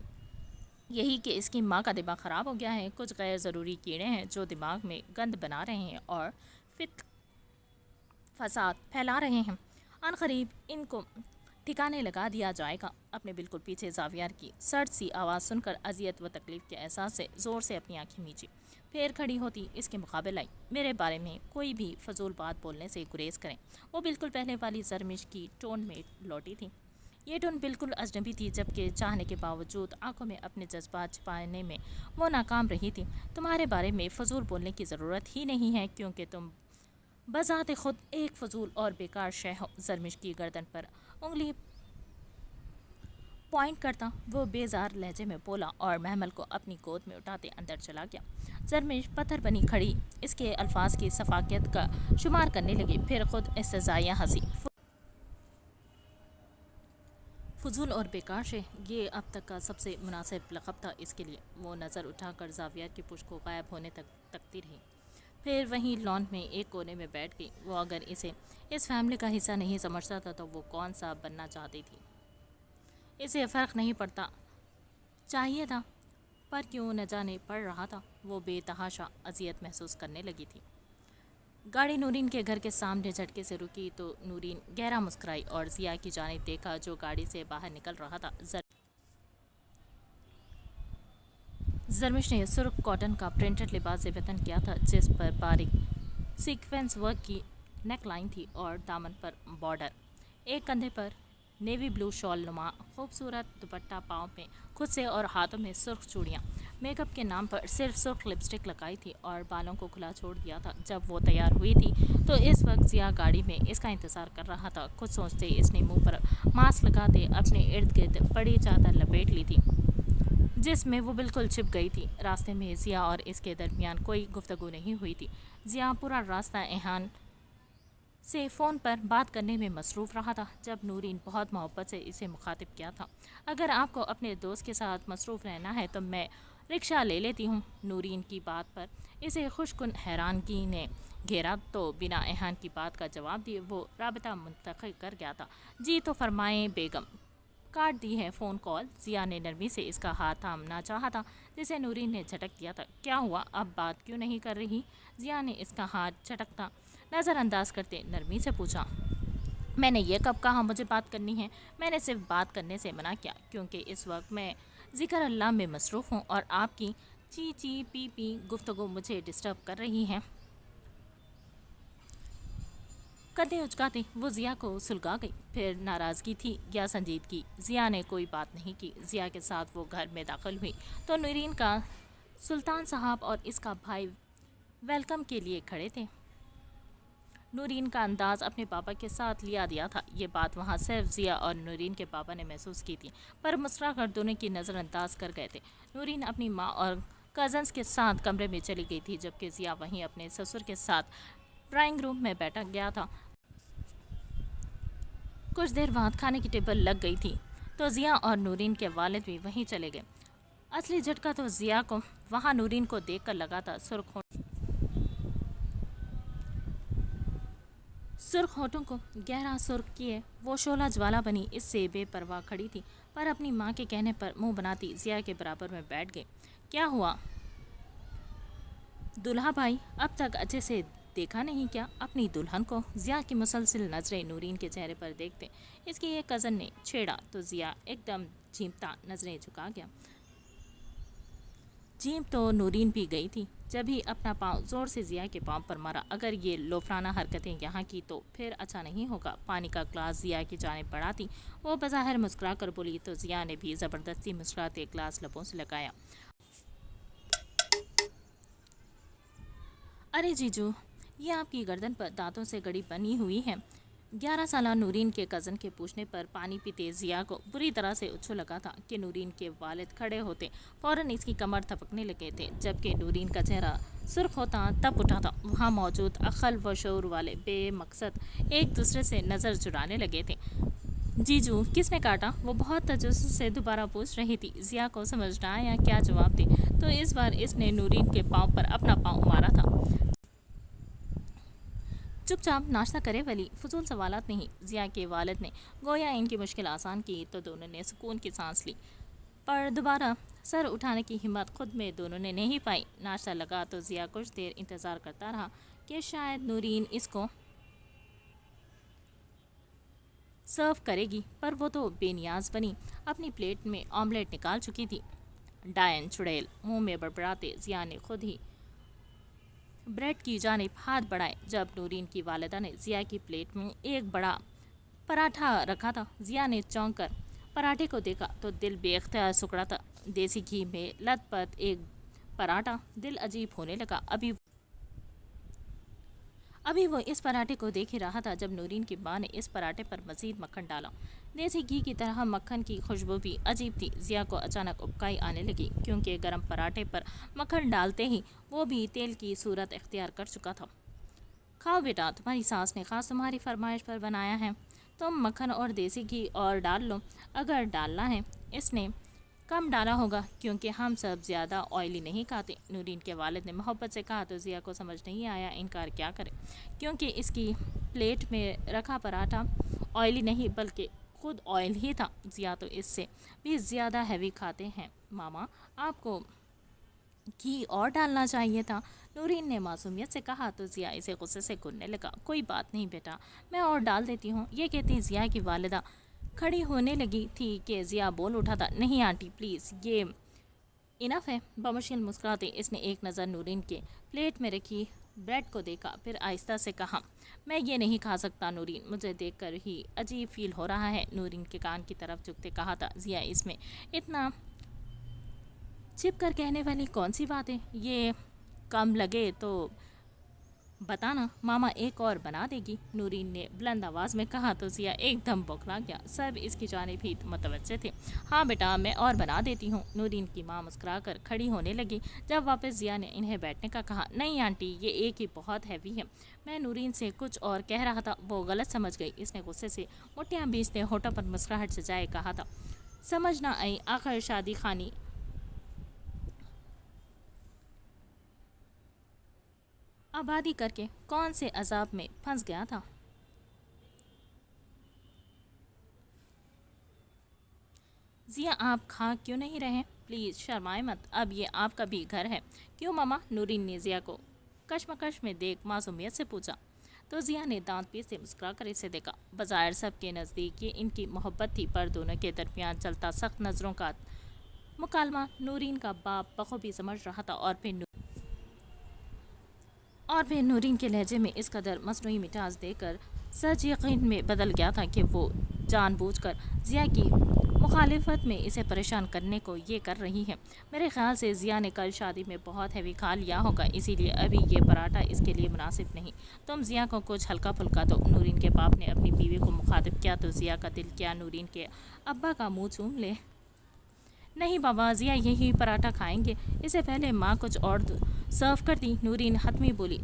یہی کہ اس کی ماں کا دماغ خراب ہو گیا ہے، کچھ غیر ضروری کیڑے ہیں جو دماغ میں گند بنا رہے ہیں اور فساد پھیلا رہے ہیں۔ عنقریب ان کو ٹھکانے لگا دیا جائے گا۔ اپنے بالکل پیچھے زاویہ کی سرد سی آواز سن کر اذیت و تکلیف کے احساس سے زور سے اپنی آنکھیں میچی، پھر کھڑی ہوتی اس کے مقابل آئی۔ میرے بارے میں کوئی بھی فضول بات بولنے سے گریز کریں۔ وہ بالکل پہلے والی زرمش کی ٹون میں لوٹی تھی۔ یہ ٹون بالکل اجنبی تھی، جبکہ چاہنے کے باوجود آنکھوں میں اپنے جذبات چھپانے میں وہ ناکام رہی تھی۔ تمہارے بارے میں فضول بولنے کی ضرورت ہی نہیں ہے، کیونکہ تم بذات خود ایک فضول اور بیکار شے ہو۔ زرمش کی گردن پر انگلی پوائنٹ کرتا وہ بیزار لہجے میں بولا اور محمل کو اپنی گود میں اٹھاتے اندر چلا گیا۔ زرمش پتھر بنی کھڑی اس کے الفاظ کی سفاکیت کا شمار کرنے لگی، پھر خود استہزائیہ ہنسی۔ فضول اور بیکار شے، یہ اب تک کا سب سے مناسب لقب تھا اس کے لیے۔ وہ نظر اٹھا کر زاویات کی پشت کو غائب ہونے تک تکتی رہی، پھر وہیں لان میں ایک کونے میں بیٹھ گئی۔ وہ اگر اسے اس فیملی کا حصہ نہیں سمجھتا تھا تو وہ کون سا بننا چاہتی تھی؟ اسے فرق نہیں پڑتا چاہیے تھا، پر کیوں نہ جانے پڑ رہا تھا۔ وہ بے تحاشا اذیت محسوس کرنے لگی تھی۔ گاڑی نورین کے گھر کے سامنے جھٹکے سے رکی تو نورین گہرا مسکرائی اور ضیا کی جانب دیکھا جو گاڑی سے باہر نکل رہا تھا۔ زرمش نے سرخ کاٹن کا پرنٹڈ لباس وطن کیا تھا جس پر باریک سیکوینس ورک کی نیک لائن تھی اور دامن پر بارڈر۔ ایک کندھے پر نیوی بلو شال نما خوبصورت دوپٹہ، پاؤں میں خود سے اور ہاتھوں میں سرخ چوڑیاں۔ میک اپ کے نام پر صرف سرخ لپسٹک لگائی تھی اور بالوں کو کھلا چھوڑ دیا تھا۔ جب وہ تیار ہوئی تھی تو اس وقت ضیا گاڑی میں اس کا انتظار کر رہا تھا۔ خود سوچتے اس نے منہ پر ماسک لگاتے اپنے ارد گرد بڑی چادر لپیٹ لی تھی جس میں وہ بالکل چھپ گئی تھی۔ راستے میں ضیا اور اس کے درمیان کوئی گفتگو نہیں ہوئی تھی۔ ضیا پورا راستہ ایحان سے فون پر بات کرنے میں مصروف رہا تھا۔ جب نورین بہت محبت سے اسے مخاطب کیا تھا، اگر آپ کو اپنے دوست کے ساتھ مصروف رہنا ہے تو میں رکشہ لے لیتی ہوں۔ نورین کی بات پر اسے خوش کن حیرانگی نے گھیرا تو بنا ایحان کی بات کا جواب دیے وہ رابطہ منتقل کر گیا تھا۔ جی تو فرمائیں بیگم، کاٹ دی ہے فون کال۔ ضیا نے نرمی سے اس کا ہاتھ تھامنا چاہا تھا جسے نورین نے جھٹک دیا تھا۔ کیا ہوا، اب بات کیوں نہیں کر رہی؟ ضیا نے اس کا ہاتھ جھٹکتا نظر انداز کرتے نرمی سے پوچھا۔ میں نے یہ کب کہا مجھے بات کرنی ہے؟ میں نے صرف بات کرنے سے منع کیا کیونکہ اس وقت میں ذکر اللہ میں مصروف ہوں اور آپ کی چی چی پی پی گفتگو مجھے ڈسٹرب کر رہی ہے۔ کندھے اچکاتے وہ ضیا کو سلگا گئی، پھر ناراضگی تھی یا سنجیدگی؟ ضیا نے کوئی بات نہیں کی۔ ضیا کے ساتھ وہ گھر میں داخل ہوئی تو نورین کا سلطان صاحب اور اس کا بھائی ویلکم کے لیے کھڑے تھے۔ نورین کا انداز اپنے پاپا کے ساتھ لیا دیا تھا۔ یہ بات وہاں صرف ضیا اور نورین کے پاپا نے محسوس کی تھی، پر مسکرا کر دونوں کی نظر انداز کر گئے تھے۔ نورین اپنی ماں اور کزنس کے ساتھ کمرے میں چلی گئی تھی جبکہ ضیا وہیں اپنے سسر کے ساتھ ڈرائنگ روم میں بیٹھا گیا تھا۔ کچھ دیر بعد کھانے کی ٹیبل لگ گئی تھی تو ضیا اور نورین کے والد بھی وہیں چلے گئے۔ اصلی جھٹکا تو ضیا کو وہاں نورین کو دیکھ کر لگا تھا۔ سرخ ہونٹوں کو گہرا سرخ کیے وہ شعلہ جوالا بنی اس سے بے پرواہ کھڑی تھی، پر اپنی ماں کے کہنے پر منہ بناتی ضیا کے برابر میں بیٹھ گئی۔ کیا ہوا دلہا بھائی، اب تک اچھے سے دیکھا نہیں کیا اپنی دلہن کو؟ ضیا کی مسلسل نظریں نورین کے چہرے پر دیکھتے اس کی ایک کزن نے چھیڑا تو ضیا ایک دم چیمتا نظریں جھکا گیا۔ جیم تو نورین بھی گئی تھی جب ہی اپنا پاؤں زور سے ضیا کے پاؤں پر مارا۔ اگر یہ لوفرانہ حرکتیں یہاں کی تو پھر اچھا نہیں ہوگا۔ پانی کا گلاس ضیا کی جانب بڑھاتی وہ بظاہر مسکرا کر بولی تو ضیا نے بھی زبردستی مسکراتے گلاس لبوں سے لگایا۔ ارے جیجو، یہ آپ کی گردن پر دانتوں سے گڑی بنی ہوئی ہے۔ 11 سالہ نورین کے کزن کے پوچھنے پر پانی پیتے ضیا کو بری طرح سے اچھو لگا تھا کہ نورین کے والد کھڑے ہوتے فوراً اس کی کمر تھپکنے لگے تھے، جبکہ نورین کا چہرہ سرخ ہوتا تب اٹھا تھا۔ وہاں موجود عقل و شعور والے بے مقصد ایک دوسرے سے نظر چرانے لگے تھے۔ جیجو کس نے کاٹا؟ وہ بہت تجسس سے دوبارہ پوچھ رہی تھی۔ ضیا کو سمجھ نہ آیا کیا جواب دے تو اس بار اس نے نورین کے پاؤں پر اپنا پاؤں مارا تھا۔ چپ چاپ ناشتہ کرے ولی، فضول سوالات نہیں۔ ضیا کے والد نے گویا ان کی مشکل آسان کی تو دونوں نے سکون کی سانس لی، پر دوبارہ سر اٹھانے کی ہمت خود میں دونوں نے نہیں پائی۔ ناشتہ لگا تو ضیا کچھ دیر انتظار کرتا رہا کہ شاید نورین اس کو سرو کرے گی، پر وہ تو بے نیاز بنی اپنی پلیٹ میں آملیٹ نکال چکی تھی۔ ڈائن چڑیل، منہ میں بڑبڑاتے ضیا نے خود ہی بریڈ کی جانب ہاتھ بڑھائے جب نورین کی والدہ نے ضیا کی پلیٹ میں ایک بڑا پراٹھا رکھا تھا۔ ضیا نے چونک کر پراٹھے کو دیکھا تو دل بے اختیار سکڑا تھا۔ دیسی گھی میں لت پت ایک پراٹھا، دل عجیب ہونے لگا۔ अभी वो इस पराठे को देख ही रहा था जब नूरीन की माँ ने इस पराठे पर मजीद मक्खन डाला। देसी घी की तरह मक्खन की खुशबू भी अजीब थी। जिया को अचानक उबकाई आने लगी क्योंकि गर्म पराठे पर मक्खन डालते ही वो भी तेल की सूरत इख्तियार कर चुका था। खाओ बेटा, तुम्हारी सास ने खास तुम्हारी फरमाइश पर बनाया है। तुम मक्खन और देसी घी और डाल लो, अगर डालना है। इसने कम डाला होगा क्योंकि हम सब ज़्यादा ऑयली नहीं खाते। नूरीन के वालिद ने मोहब्बत से कहा तो जिया को समझ नहीं आया इनकार क्या करे, क्योंकि इसकी प्लेट में रखा पराठा ऑयली नहीं बल्कि खुद ऑयल ही था। जिया तो इससे भी ज़्यादा हैवी खाते हैं। मामा, आपको घी और डालना चाहिए था, नूरीन ने मासूमियत से कहा तो जिया इसे गुस्से से घूरने लगा। कोई बात नहीं बेटा, मैं और डाल देती हूँ। ये कहती जिया की वालिदा खड़ी होने लगी थी कि जिया बोल उठा था, नहीं आंटी प्लीज़, ये इनफ है। बमुश्किल मुस्कुराते इसने एक नज़र नूरीन के प्लेट में रखी ब्रेड को देखा, फिर आहिस्ता से कहा, मैं ये नहीं खा सकता नूरीन, मुझे देखकर ही अजीब फील हो रहा है। नूरीन के कान की तरफ झुकते कहा था, जिया इसमें इतना छिप कर कहने वाली कौन सी बात है? ये कम लगे तो बताना, मामा एक और बना देगी। नूरीन ने बुलंद आवाज़ में कहा तो जिया एकदम बौखला गया। सब इसकी जानिब ही मुतवज्जे थे। हाँ बेटा, मैं और बना देती हूँ। नूरीन की माँ मुस्कुराकर खड़ी होने लगी। जब वापस जिया ने इन्हें बैठने का कहा, नहीं आंटी, ये एक ही बहुत हैवी है। मैं नूरीन से कुछ और कह रहा था, वो गलत समझ गई। इसने गुस्से से मुठ्ठियाँ बीचते होठों पर मुस्कुराहट सजाए कहा था, समझ ना आई, आखिर शादी खानी आबादी करके कौन से अजाब में फंस गया था। जिया, आप खा क्यों नहीं रहे? प्लीज़ शर्माए मत, अब ये आपका भी घर है। क्यों मामा? नूरीन ने जिया को कशमकश में देख मासूमियत से पूछा तो जिया ने दांत पीसते मुस्कुरा कर इसे देखा। बाजार सबके नज़दीक ये इनकी मोहब्बत थी, पर दोनों के दरमियान चलता सख्त नज़रों का मुकालमा नूरीन का बाप बखूबी समझ रहा था। और फिर नूरीन के लहजे में इस कदर मसनूई मिठास देकर सच यकीन में बदल गया था कि वो जानबूझकर जिया की मुखालिफत में इसे परेशान करने को ये कर रही है। मेरे ख्याल से जिया ने कल शादी में बहुत हैवी खा लिया होगा, इसीलिए अभी ये पराठा इसके लिए मुनासिब नहीं। तुम जिया को कुछ हल्का फुल्का दो। नूरीन के बाप ने अपनी बीवी को मुखातिब किया तो जिया का दिल क्या नूरीन के अब्बा का मुँह चूम ले। नहीं बाबा, जिया यही पराठा खाएंगे। इससे पहले माँ कुछ और सर्व कर दी, नूरीन हतमी बोली।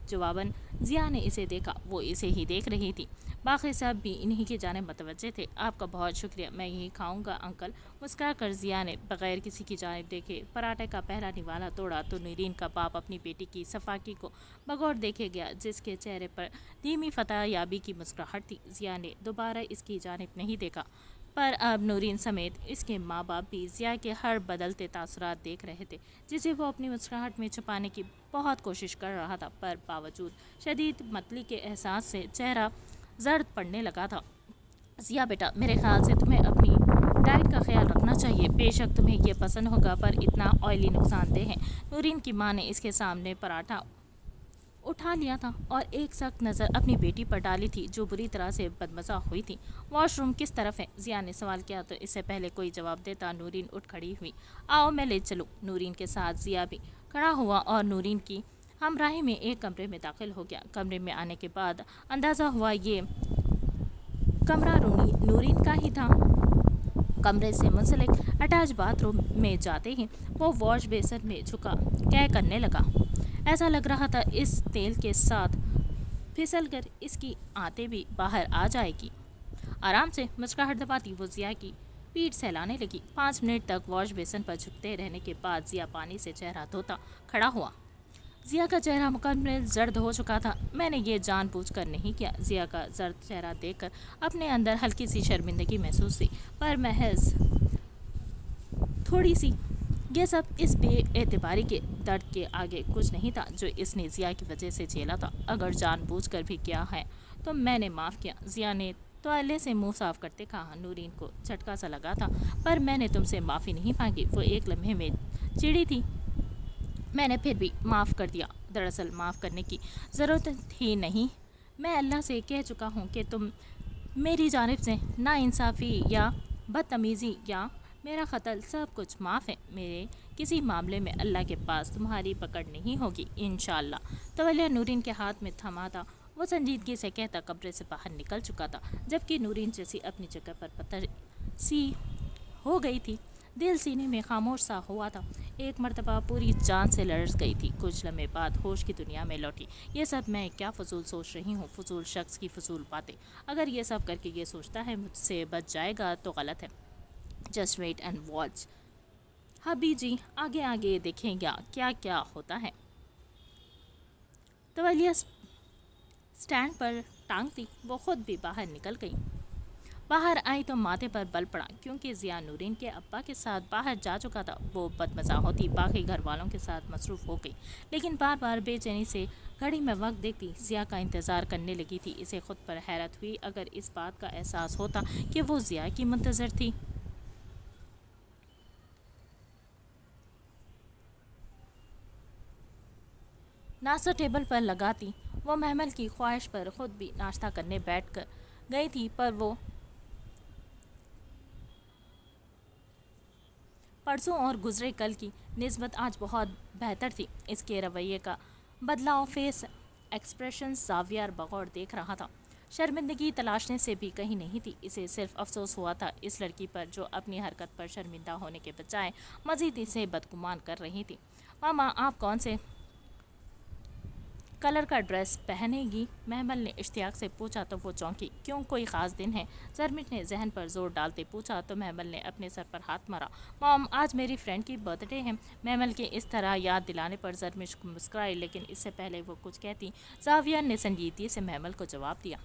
जवाबन जिया ने इसे देखा, वो इसे ही देख रही थी। बाकी सब भी इन्हीं की जाने मुतवज्जे थे। आपका बहुत शुक्रिया, मैं यही खाऊंगा अंकल। मुस्कुरा कर जिया ने बगैर किसी की जानिब देखे पराठे का पहला निवाला तोड़ा तो नूरीन का बाप अपनी बेटी की सफाकी को बगौर देखे गया, जिसके चेहरे पर धीमी फतह याबी की मुस्कुराहट थी। जिया ने दोबारा इसकी जानिब नहीं देखा, पर अब नूरीन समेत इसके माँ बाप भी जिया के हर बदलते तासुरात देख रहे थे, जिसे वो अपनी मुस्कुराहट में छुपाने की बहुत कोशिश कर रहा था, पर बावजूद शदीद मतली के एहसास से चेहरा जर्द पड़ने लगा था। जिया बेटा, मेरे ख्याल से तुम्हें अपनी डाइट का ख्याल रखना चाहिए। बेशक तुम्हें ये पसंद होगा, पर इतना ऑयली नुकसानदेह है। नूरीन की माँ ने इसके सामने पराठा उठा लिया था और एक सख्त नज़र अपनी बेटी पर डाली थी, जो बुरी तरह से बदमज़ा हुई थी। वॉशरूम किस तरफ है? जिया ने सवाल किया तो इससे पहले कोई जवाब देता नूरीन उठ खड़ी हुई। आओ मैं ले चलूँ। नूरीन के साथ जिया भी खड़ा हुआ और नूरीन की हमराही में एक कमरे में दाखिल हो गया। कमरे में आने के बाद अंदाज़ा हुआ ये कमरा नूरीन का ही था। कमरे से मुंसलिक अटैच बाथरूम में जाते ही वो वॉश बेसन में झुका क्या करने लगा। ऐसा लग रहा था इस तेल के साथ फिसल कर इसकी आंतें भी बाहर आ जाएगी। आराम से मुस्कुराहट दबाती वो जिया की पीठ सहलाने लगी। 5 मिनट तक वॉश बेसन पर झुकते रहने के बाद जिया पानी से चेहरा धोता खड़ा हुआ। जिया का चेहरा मुकम्मल जर्द हो चुका था। मैंने ये जानबूझकर नहीं किया। जिया का जर्द चेहरा देखकर अपने अंदर हल्की सी शर्मिंदगी महसूस हुई, पर महज थोड़ी सी। यह सब इस बेएतबारी के दर्द के आगे कुछ नहीं था जो इसने जिया की वजह से झेला था। अगर जानबूझकर भी किया है तो मैंने माफ़ किया। जिया ने टॉयले से मुंह साफ करते कहा। नूरीन को झटका सा लगा था, पर मैंने तुमसे माफ़ी नहीं मांगी। वो एक लम्हे में चिड़ी थी, मैंने फिर भी माफ़ कर दिया। दरअसल माफ़ करने की ज़रूरत ही नहीं। मैं अल्लाह से कह चुका हूँ कि तुम मेरी जानिब से नाइंसाफ़ी या बदतमीज़ी या मेरा क़त्ल सब कुछ माफ़ है। मेरे کسی معاملے میں اللہ کے پاس تمہاری پکڑ نہیں ہوگی انشاءاللہ۔ تولیہ نورین کے ہاتھ میں تھما تھا۔ وہ سنجیدگی سے کہتا کمرے سے باہر نکل چکا تھا، جبکہ نورین جیسی اپنی جگہ پر پتھر سی ہو گئی تھی۔ دل سینے میں خاموش سا ہوا تھا۔ ایک مرتبہ پوری جان سے لرز گئی تھی۔ کچھ لمحے بعد ہوش کی دنیا میں لوٹی۔ یہ سب میں کیا فضول سوچ رہی ہوں؟ فضول شخص کی فضول باتیں۔ اگر یہ سب کر کے یہ سوچتا ہے مجھ سے بچ جائے گا تو غلط ہے۔ جسٹ ویٹ اینڈ واچ حبی جی، آگے آگے دیکھیں گا کیا کیا ہوتا ہے۔ تولیہ سٹینڈ پر ٹانگتی وہ خود بھی باہر نکل گئی۔ باہر آئی تو ماتھے پر بل پڑا، کیونکہ ضیا نورین کے ابا کے ساتھ باہر جا چکا تھا۔ وہ بدمزہ ہوتی باقی گھر والوں کے ساتھ مصروف ہو گئی، لیکن بار بار بے چینی سے گھڑی میں وقت دیکھتی ضیا کا انتظار کرنے لگی تھی۔ اسے خود پر حیرت ہوئی، اگر اس بات کا احساس ہوتا کہ وہ ضیا کی منتظر تھی۔ ناشتہ ٹیبل پر لگاتی وہ محمل کی خواہش پر خود بھی ناشتہ کرنے بیٹھ کر گئی تھی، پر وہ پرسوں اور گزرے کل کی نسبت آج بہت بہتر تھی۔ اس کے رویے کا بدلاؤ فیس ایکسپریشن زاویہ بغور دیکھ رہا تھا۔ شرمندگی تلاشنے سے بھی کہیں نہیں تھی۔ اسے صرف افسوس ہوا تھا اس لڑکی پر جو اپنی حرکت پر شرمندہ ہونے کے بجائے مزید اسے بدگمان کر رہی تھی۔ ماما، آپ کون سے کلر کا ڈریس پہنے گی؟ محمل نے اشتیاق سے پوچھا تو وہ چونکی۔ کیوں، کوئی خاص دن ہے؟ زرمش نے ذہن پر زور ڈالتے پوچھا تو محمل نے اپنے سر پر ہاتھ مارا۔ مام، آج میری فرینڈ کی برتھ ڈے ہے۔ محمل کے اس طرح یاد دلانے پر زرمش مسکرائی، لیکن اس سے پہلے وہ کچھ کہتی زاویہ نے سنجیدگی سے محمل کو جواب دیا۔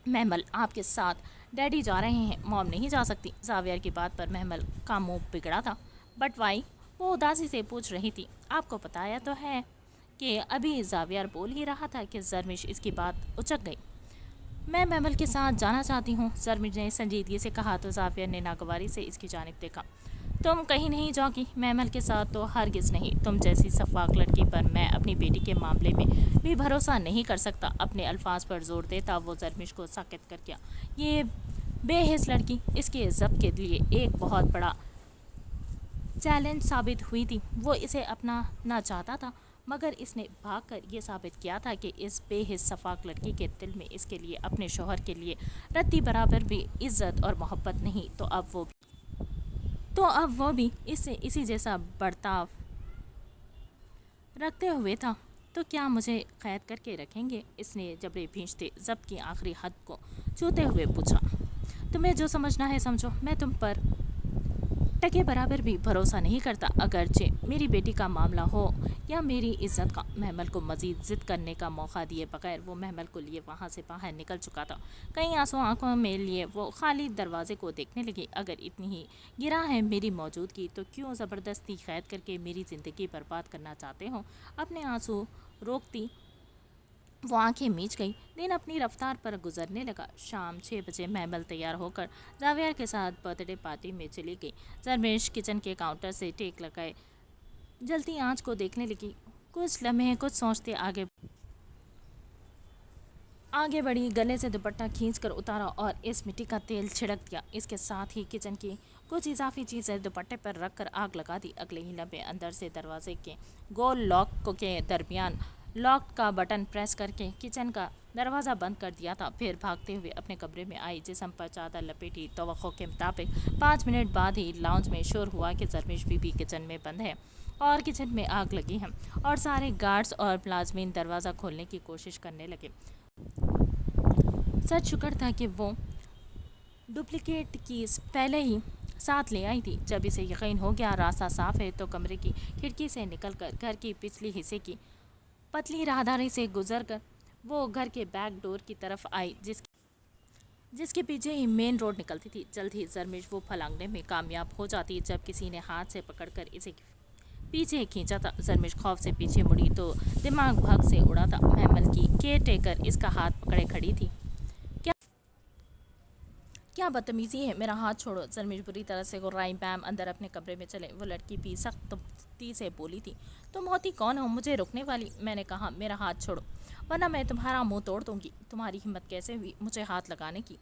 محمل، آپ کے ساتھ ڈیڈی جا رہے ہیں، مام نہیں جا سکتی۔ زاویہ کی بات پر محمل کا منہ بگڑا تھا۔ But why? وہ اداسی سے پوچھ رہی تھی۔ آپ کو بتایا تو ہے کہ ابھی زاویہ بول ہی رہا تھا کہ زرمش اس کی بات اچک گئی۔ میں محمل کے ساتھ جانا چاہتی ہوں، زرمش نے سنجیدگی سے کہا تو زاویہ نے ناگواری سے اس کی جانب دیکھا۔ تم کہیں نہیں جاؤ گی؟ محمل کے ساتھ تو ہرگز نہیں۔ تم جیسی شفاق لڑکی پر میں اپنی بیٹی کے معاملے میں بھی بھروسہ نہیں کر سکتا۔ اپنے الفاظ پر زور دیتا وہ زرمش کو ساکت کر گیا۔ یہ بے حس لڑکی اس کے ضبط کے لیے ایک بہت بڑا چیلنج ثابت ہوئی تھی۔ وہ اسے اپنانا چاہتا تھا، مگر اس نے بھاگ کر یہ ثابت کیا تھا کہ اس بے حس شفاق لڑکی کے دل میں اس کے لیے، اپنے شوہر کے لیے رتی برابر بھی عزت اور محبت نہیں۔ تو اب وہ بھی اس سے اسی جیسا برتاؤ رکھتے ہوئے تھا تو کیا مجھے قید کر کے رکھیں گے؟ اس نے جبڑے بھینچتے ضبط کی آخری حد کو چھوتے ہوئے پوچھا۔ تمہیں جو سمجھنا ہے سمجھو، میں تم پر ٹکے برابر بھی بھروسہ نہیں کرتا، اگرچہ میری بیٹی کا معاملہ ہو یا میری عزت کا۔ محمل کو مزید ضد کرنے کا موقع دیے بغیر وہ محمل کو لیے وہاں سے باہر نکل چکا تھا۔ کئی آنسو آنکھوں میں لیے وہ خالی دروازے کو دیکھنے لگی۔ اگر اتنی ہی گرا ہے میری موجودگی تو کیوں زبردستی قید کر کے میری زندگی برباد کرنا چاہتے ہو؟ اپنے آنسو روکتی وہ آنکھیں میچ گئی۔ دن اپنی رفتار پر گزرنے لگا۔ شام 6 بجے محمل تیار ہو کر زاویہ کے ساتھ برتھ ڈے پارٹی میں چلی گئی۔ زرمش کچن کے کاؤنٹر سے ٹیک لگائے جلتی آنچ کو دیکھنے لگی۔ کچھ لمحے کچھ سوچتے آگے بڑھی، گلے سے دوپٹہ کھینچ کر اتارا اور اس مٹی کا تیل چھڑک دیا۔ اس کے ساتھ ہی کچن کی کچھ اضافی چیزیں دوپٹے پر رکھ کر آگ لگا دی۔ اگلے ہی لمحے اندر سے دروازے کے گول لاک کے درمیان لاک کا بٹن پریس کر کے کچن کا دروازہ بند کر دیا تھا۔ پھر بھاگتے ہوئے اپنے کمرے میں آئی، جسم پر چادر لپیٹی۔ توقع کے مطابق 5 منٹ بعد ہی لاؤنج میں شور ہوا کہ زرمش بی بی کچن میں بند ہے اور کچن میں آگ لگی ہے، اور سارے گارڈز اور ملازمین دروازہ کھولنے کی کوشش کرنے لگے۔ سچ شکر تھا کہ وہ ڈپلیکیٹ کیز پہلے ہی ساتھ لے آئی تھی۔ جب اسے یقین ہو گیا راستہ صاف ہے تو کمرے کی کھڑکی سے نکل کر گھر کی پچھلی حصے کی پتلی راہداری سے گزر کر وہ گھر کے بیک ڈور کی طرف آئی، جس کے پیچھے ہی مین روڈ نکلتی تھی۔ جلد ہی زرمش وہ پھلانگنے میں کامیاب ہو جاتی جب کسی نے ہاتھ سے پکڑ کر اسے پیچھے کھینچا تھا۔ زرمش خوف سے پیچھے مڑی تو دماغ بھگ سے اڑا تھا۔ محمل کی کیئر ٹیکر اس کا ہاتھ پکڑے کھڑی تھی۔ کیا بدتمیزی ہے، میرا ہاتھ چھوڑو۔ زرمش بری طرح سے غرائی۔ میم اندر اپنے کمرے میں چلے۔ وہ لڑکی بھی سخت تبتی سے بولی تھی۔ تم ہوتی کون ہو مجھے روکنے والی؟ میں نے کہا میرا ہاتھ چھوڑو ورنہ میں تمہارا منہ توڑ دوں گی۔ تمہاری ہمت کیسے ہوئی مجھے ہاتھ لگانے کی؟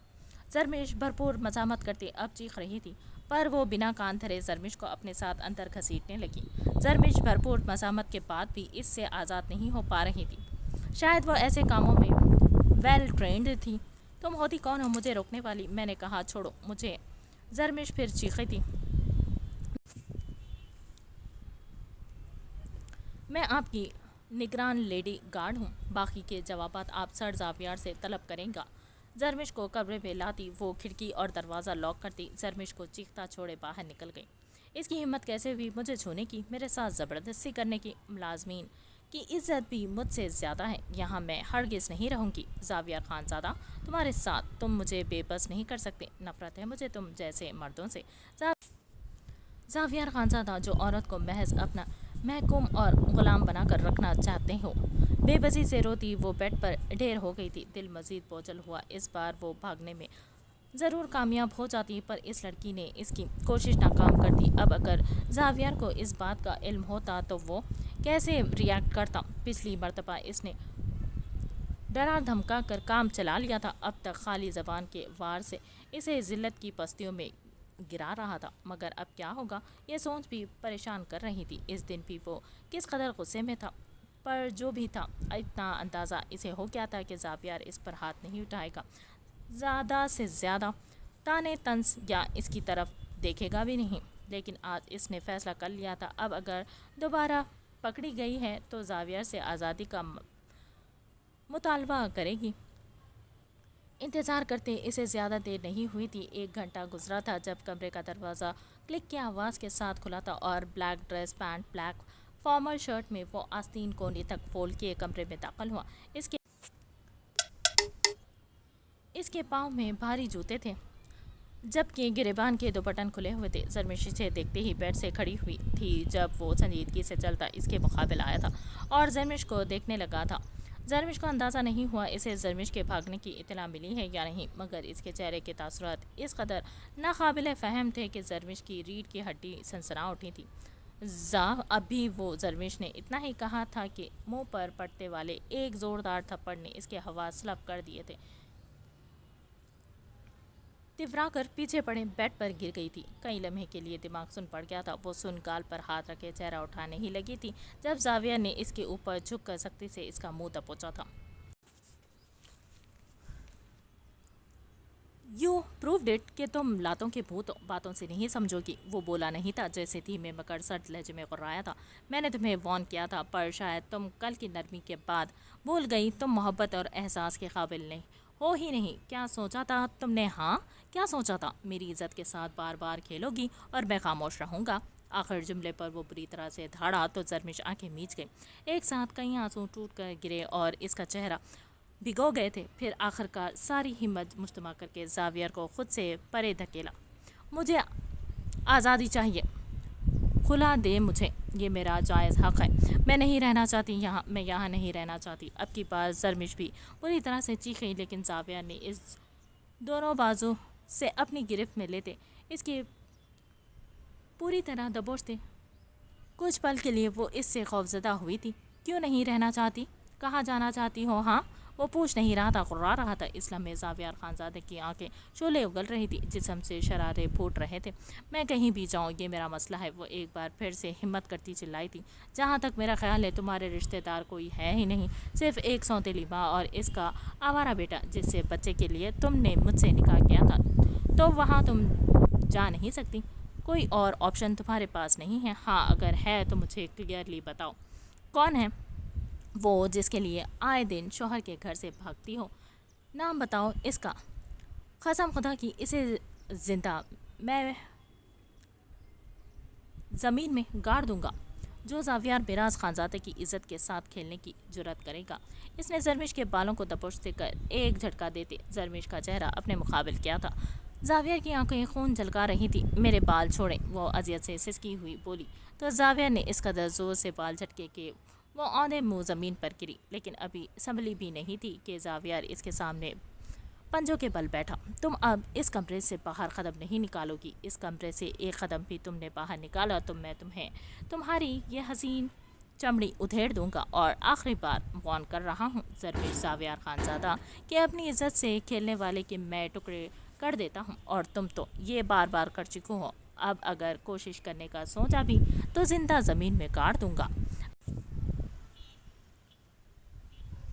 زرمش بھرپور مزاحمت کرتے اب چیخ رہی تھی۔ पर वो बिना कान धरे जरमिश को अपने साथ अंदर घसीटने लगी। जरमिश भरपूर मज़ामत के बाद भी इससे आज़ाद नहीं हो पा रही थी। शायद वो ऐसे कामों में वेल ट्रेंड थी। तुम होती कौन हो मुझे रोकने वाली? मैंने कहा छोड़ो मुझे। जरमिश फिर चीखी थी। मैं आपकी निगरान लेडी गार्ड हूँ। बाकी के जवाबात आप सर जावियार से तलब करेंगे। जरमिश को कमरे में लाती वो खिड़की और दरवाज़ा लॉक करती जरमिश को चीखता छोड़े बाहर निकल गई। इसकी हिम्मत कैसे हुई मुझे छूने की, मेरे साथ ज़बरदस्ती करने की? मुलाजमीन की इज्जत भी मुझसे ज़्यादा है। यहाँ मैं हरगिज़ नहीं रहूँगी। जावियर खानज़ादा तुम्हारे साथ तुम मुझे बेबस नहीं कर सकते। नफरत है मुझे तुम जैसे मर्दों से। जावियर खानज़ादा जो औरत को महज अपना महकूम और ग़ुलाम बनाकर रखना चाहते हो। बेबसी से रोती वो बेड पर ढेर हो गई थी। दिल मज़ीद बोझल हुआ। इस बार वो भागने में ज़रूर कामयाब हो जाती, पर इस लड़की ने इसकी कोशिश नाकाम कर दी। अब अगर जावियर को इस बात का इल्म होता तो वो कैसे रिएक्ट करता? पिछली मर्तबा इसने डरा धमका कर काम चला लिया था। अब तक खाली ज़बान के वार से इसे ज़िल्लत की पस्तियों में गिरा रहा था, मगर अब क्या होगा ये सोच भी परेशान कर रही थी। इस दिन भी वो किस कदर गुस्से में था, पर जो भी था इतना अंदाज़ा इसे हो गया था कि जावियर इस पर हाथ नहीं उठाएगा। ज़्यादा से ज़्यादा ताने तंज या इसकी तरफ देखेगा भी नहीं। लेकिन आज इसने फ़ैसला कर लिया था, अब अगर दोबारा पकड़ी गई है तो जावियर से आज़ादी का मुतालबा करेगी। इंतज़ार करते इसे ज़्यादा देर नहीं हुई थी। 1 घंटा गुजरा था जब कमरे का दरवाज़ा क्लिक की आवाज़ के साथ खुला था और black dress pant black formal shirt में वो आस्तीन कोने तक फोल्ड किए कमरे में दाखिल हुआ। इसके पाँव में भारी जूते थे, जबकि गिरेबान के 2 बटन खुले हुए थे। जरमिश इसे देखते ही बेड से खड़ी हुई थी जब वो संजीदगी से चलता इसके मुकाबले आया था और जरमिश को देखने लगा था। जरमिश को अंदाज़ा नहीं हुआ इसे जरमिश के भागने की इत्तला मिली है या नहीं, मगर इसके चेहरे के तासुरात इस कदर नाकाबिल फ़हम थे कि जरमिश की रीढ़ की हड्डी सनसना उठी थी। अभी वो जरमिश ने इतना ही कहा था कि मुंह पर पड़ने वाले एक ज़ोरदार थप्पड़ ने इसके हवास स्लब कर दिए थे। तिवरा कर पीछे पड़े बेड पर गिर गई थी। कई लम्हे के लिए दिमाग सुन पड़ गया था। वो सुन गाल पर हाथ रखे चेहरा उठाने ही लगी थी जब जावियर ने इसके ऊपर झुक कर सख्ती से इसका मुंह दबोचा था। यू प्रूव्ड इट कि तुम लातों के भूत बातों से नहीं समझोगी। वो बोला नहीं था, जैसे धीमे मगर सर्द लहजे में गुर्राया था। मैंने तुम्हें वॉर्न किया था, पर शायद तुम कल की नरमी के बाद भूल गई। तुम मोहब्बत और एहसास के काबिल नहीं हो ही नहीं। क्या सोचा था तुमने? हाँ, क्या सोचा था? मेरी इज्जत के साथ बार बार खेलोगी और मैं खामोश रहूँगा? आखिर जुमले पर वो बुरी तरह से धाड़ा तो जरमिश आंखें मीच गई। एक साथ कई आंसू टूट कर गिरे और इसका चेहरा भिगो गए थे। फिर आखिरकार सारी हिम्मत मुजतमा करके जावियर को खुद से परे धकेला। मुझे आज़ादी चाहिए, खुला दे मुझे, ये मेरा जायज़ हक़ है। मैं नहीं रहना चाहती यहाँ, मैं यहाँ नहीं रहना चाहती। अब की बार जरमिश भी पूरी तरह से चीखी, लेकिन जावियर ने इस दोनों बाजू से अपनी गिरफ्त में लेते इसकी पूरी तरह दबोचते। कुछ पल के लिए वो इससे खौफजदा हुई थी। क्यों नहीं रहना चाहती? कहाँ जाना चाहती हो? हाँ, वो पूछ नहीं रहा था, गुर्रा रहा था। इस लम्हे जावियर खानज़ादे की आंखें शोले उगल रही थी, जिस्म से शरारे फूट रहे थे। मैं कहीं भी जाऊँ, ये मेरा मसला है। वो एक बार फिर से हिम्मत करती चिल्लाई थी। जहाँ तक मेरा ख्याल है तुम्हारे रिश्तेदार कोई है ही नहीं, सिर्फ एक सौतेली माँ और इसका आवारा बेटा, जिससे बच्चे के लिए तुमने मुझसे निकाह किया था। तो वहाँ तुम जा नहीं सकती? कोई और ऑप्शन तुम्हारे पास नहीं है? हाँ, अगर है तो मुझे क्लियरली बताओ। कौन है वो जिसके लिए आए दिन शोहर के घर से भागती हो? नाम बताओ इसका। कसम खुदा की इसे जिंदा मैं ज़मीन में गाड़ दूंगा जो जावियर बिराज खानज़ादे की इज़्ज़त के साथ खेलने की जुर्रत करेगा। इसने जरमिश के बालों को दबोचते कर एक झटका देते जरमिश का चेहरा अपने मुकाबिल किया था। जावियर की आंखें खून झलका रही थी। मेरे बाल छोड़ें, वो अजियत से सिसकी हुई बोली। तो जावियर ने इस कदर ज़ोर से बाल झटके कि वो औंधे मुँह ज़मीन पर गिरी, लेकिन अभी संभली भी नहीं थी कि जावियर इसके सामने पंजों के बल बैठा। तुम अब इस कमरे से बाहर कदम नहीं निकालोगी। इस कमरे से एक कदम भी तुमने बाहर निकाला तो मैं तुम्हें तुम्हारी ये हसीन चमड़ी उधेड़ दूंगा। और आखिरी बार वॉर्न कर रहा हूँ जरमिश जावियर खानज़ादा कि अपनी इज्जत से खेलने वाले के मैं टुकड़े کر دیتا ہوں، اور تم تو یہ بار بار کر چکے ہو، اب اگر کوشش کرنے کا سوچا بھی تو زندہ زمین میں گاڑ دوں گا۔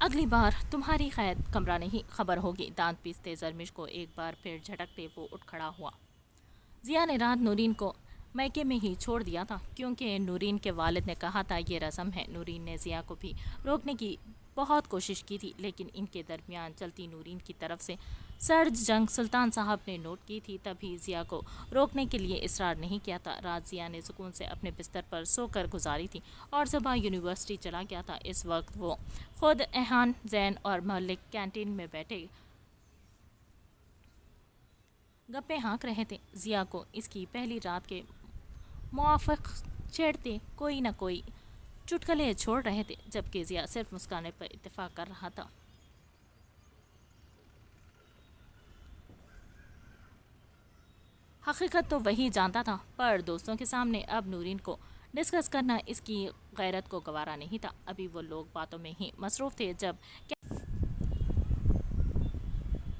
اگلی بار تمہاری قید کمرہ نہیں خبر ہوگی۔ دانت پیستے زرمش کو ایک بار پھر جھٹکتے وہ اٹھ کھڑا ہوا۔ ضیا نے رات نورین کو میکے میں ہی چھوڑ دیا تھا، کیونکہ نورین کے والد نے کہا تھا یہ رسم ہے۔ نورین نے ضیا کو بھی روکنے کی بہت کوشش کی تھی، لیکن ان کے درمیان چلتی نورین کی طرف سے سرد جنگ سلطان صاحب نے نوٹ کی تھی، تبھی ضیا کو روکنے کے لیے اصرار نہیں کیا تھا۔ رات ضیا نے سکون سے اپنے بستر پر سو کر گزاری تھی، اور صبح یونیورسٹی چلا گیا تھا۔ اس وقت وہ خود ایحان، زین اور ملک کینٹین میں بیٹھے گپیں ہانک رہے تھے۔ ضیا کو اس کی پہلی رات کے موافق چھیڑتے کوئی نہ کوئی چٹکلے چھوڑ رہے تھے، جبکہ ضیا صرف مسکرانے پر اتفاق کر رہا تھا۔ حقیقت تو وہی جانتا تھا، پر دوستوں کے سامنے اب نورین کو ڈسکس کرنا اس کی غیرت کو گوارا نہیں تھا۔ ابھی وہ لوگ باتوں میں ہی مصروف تھے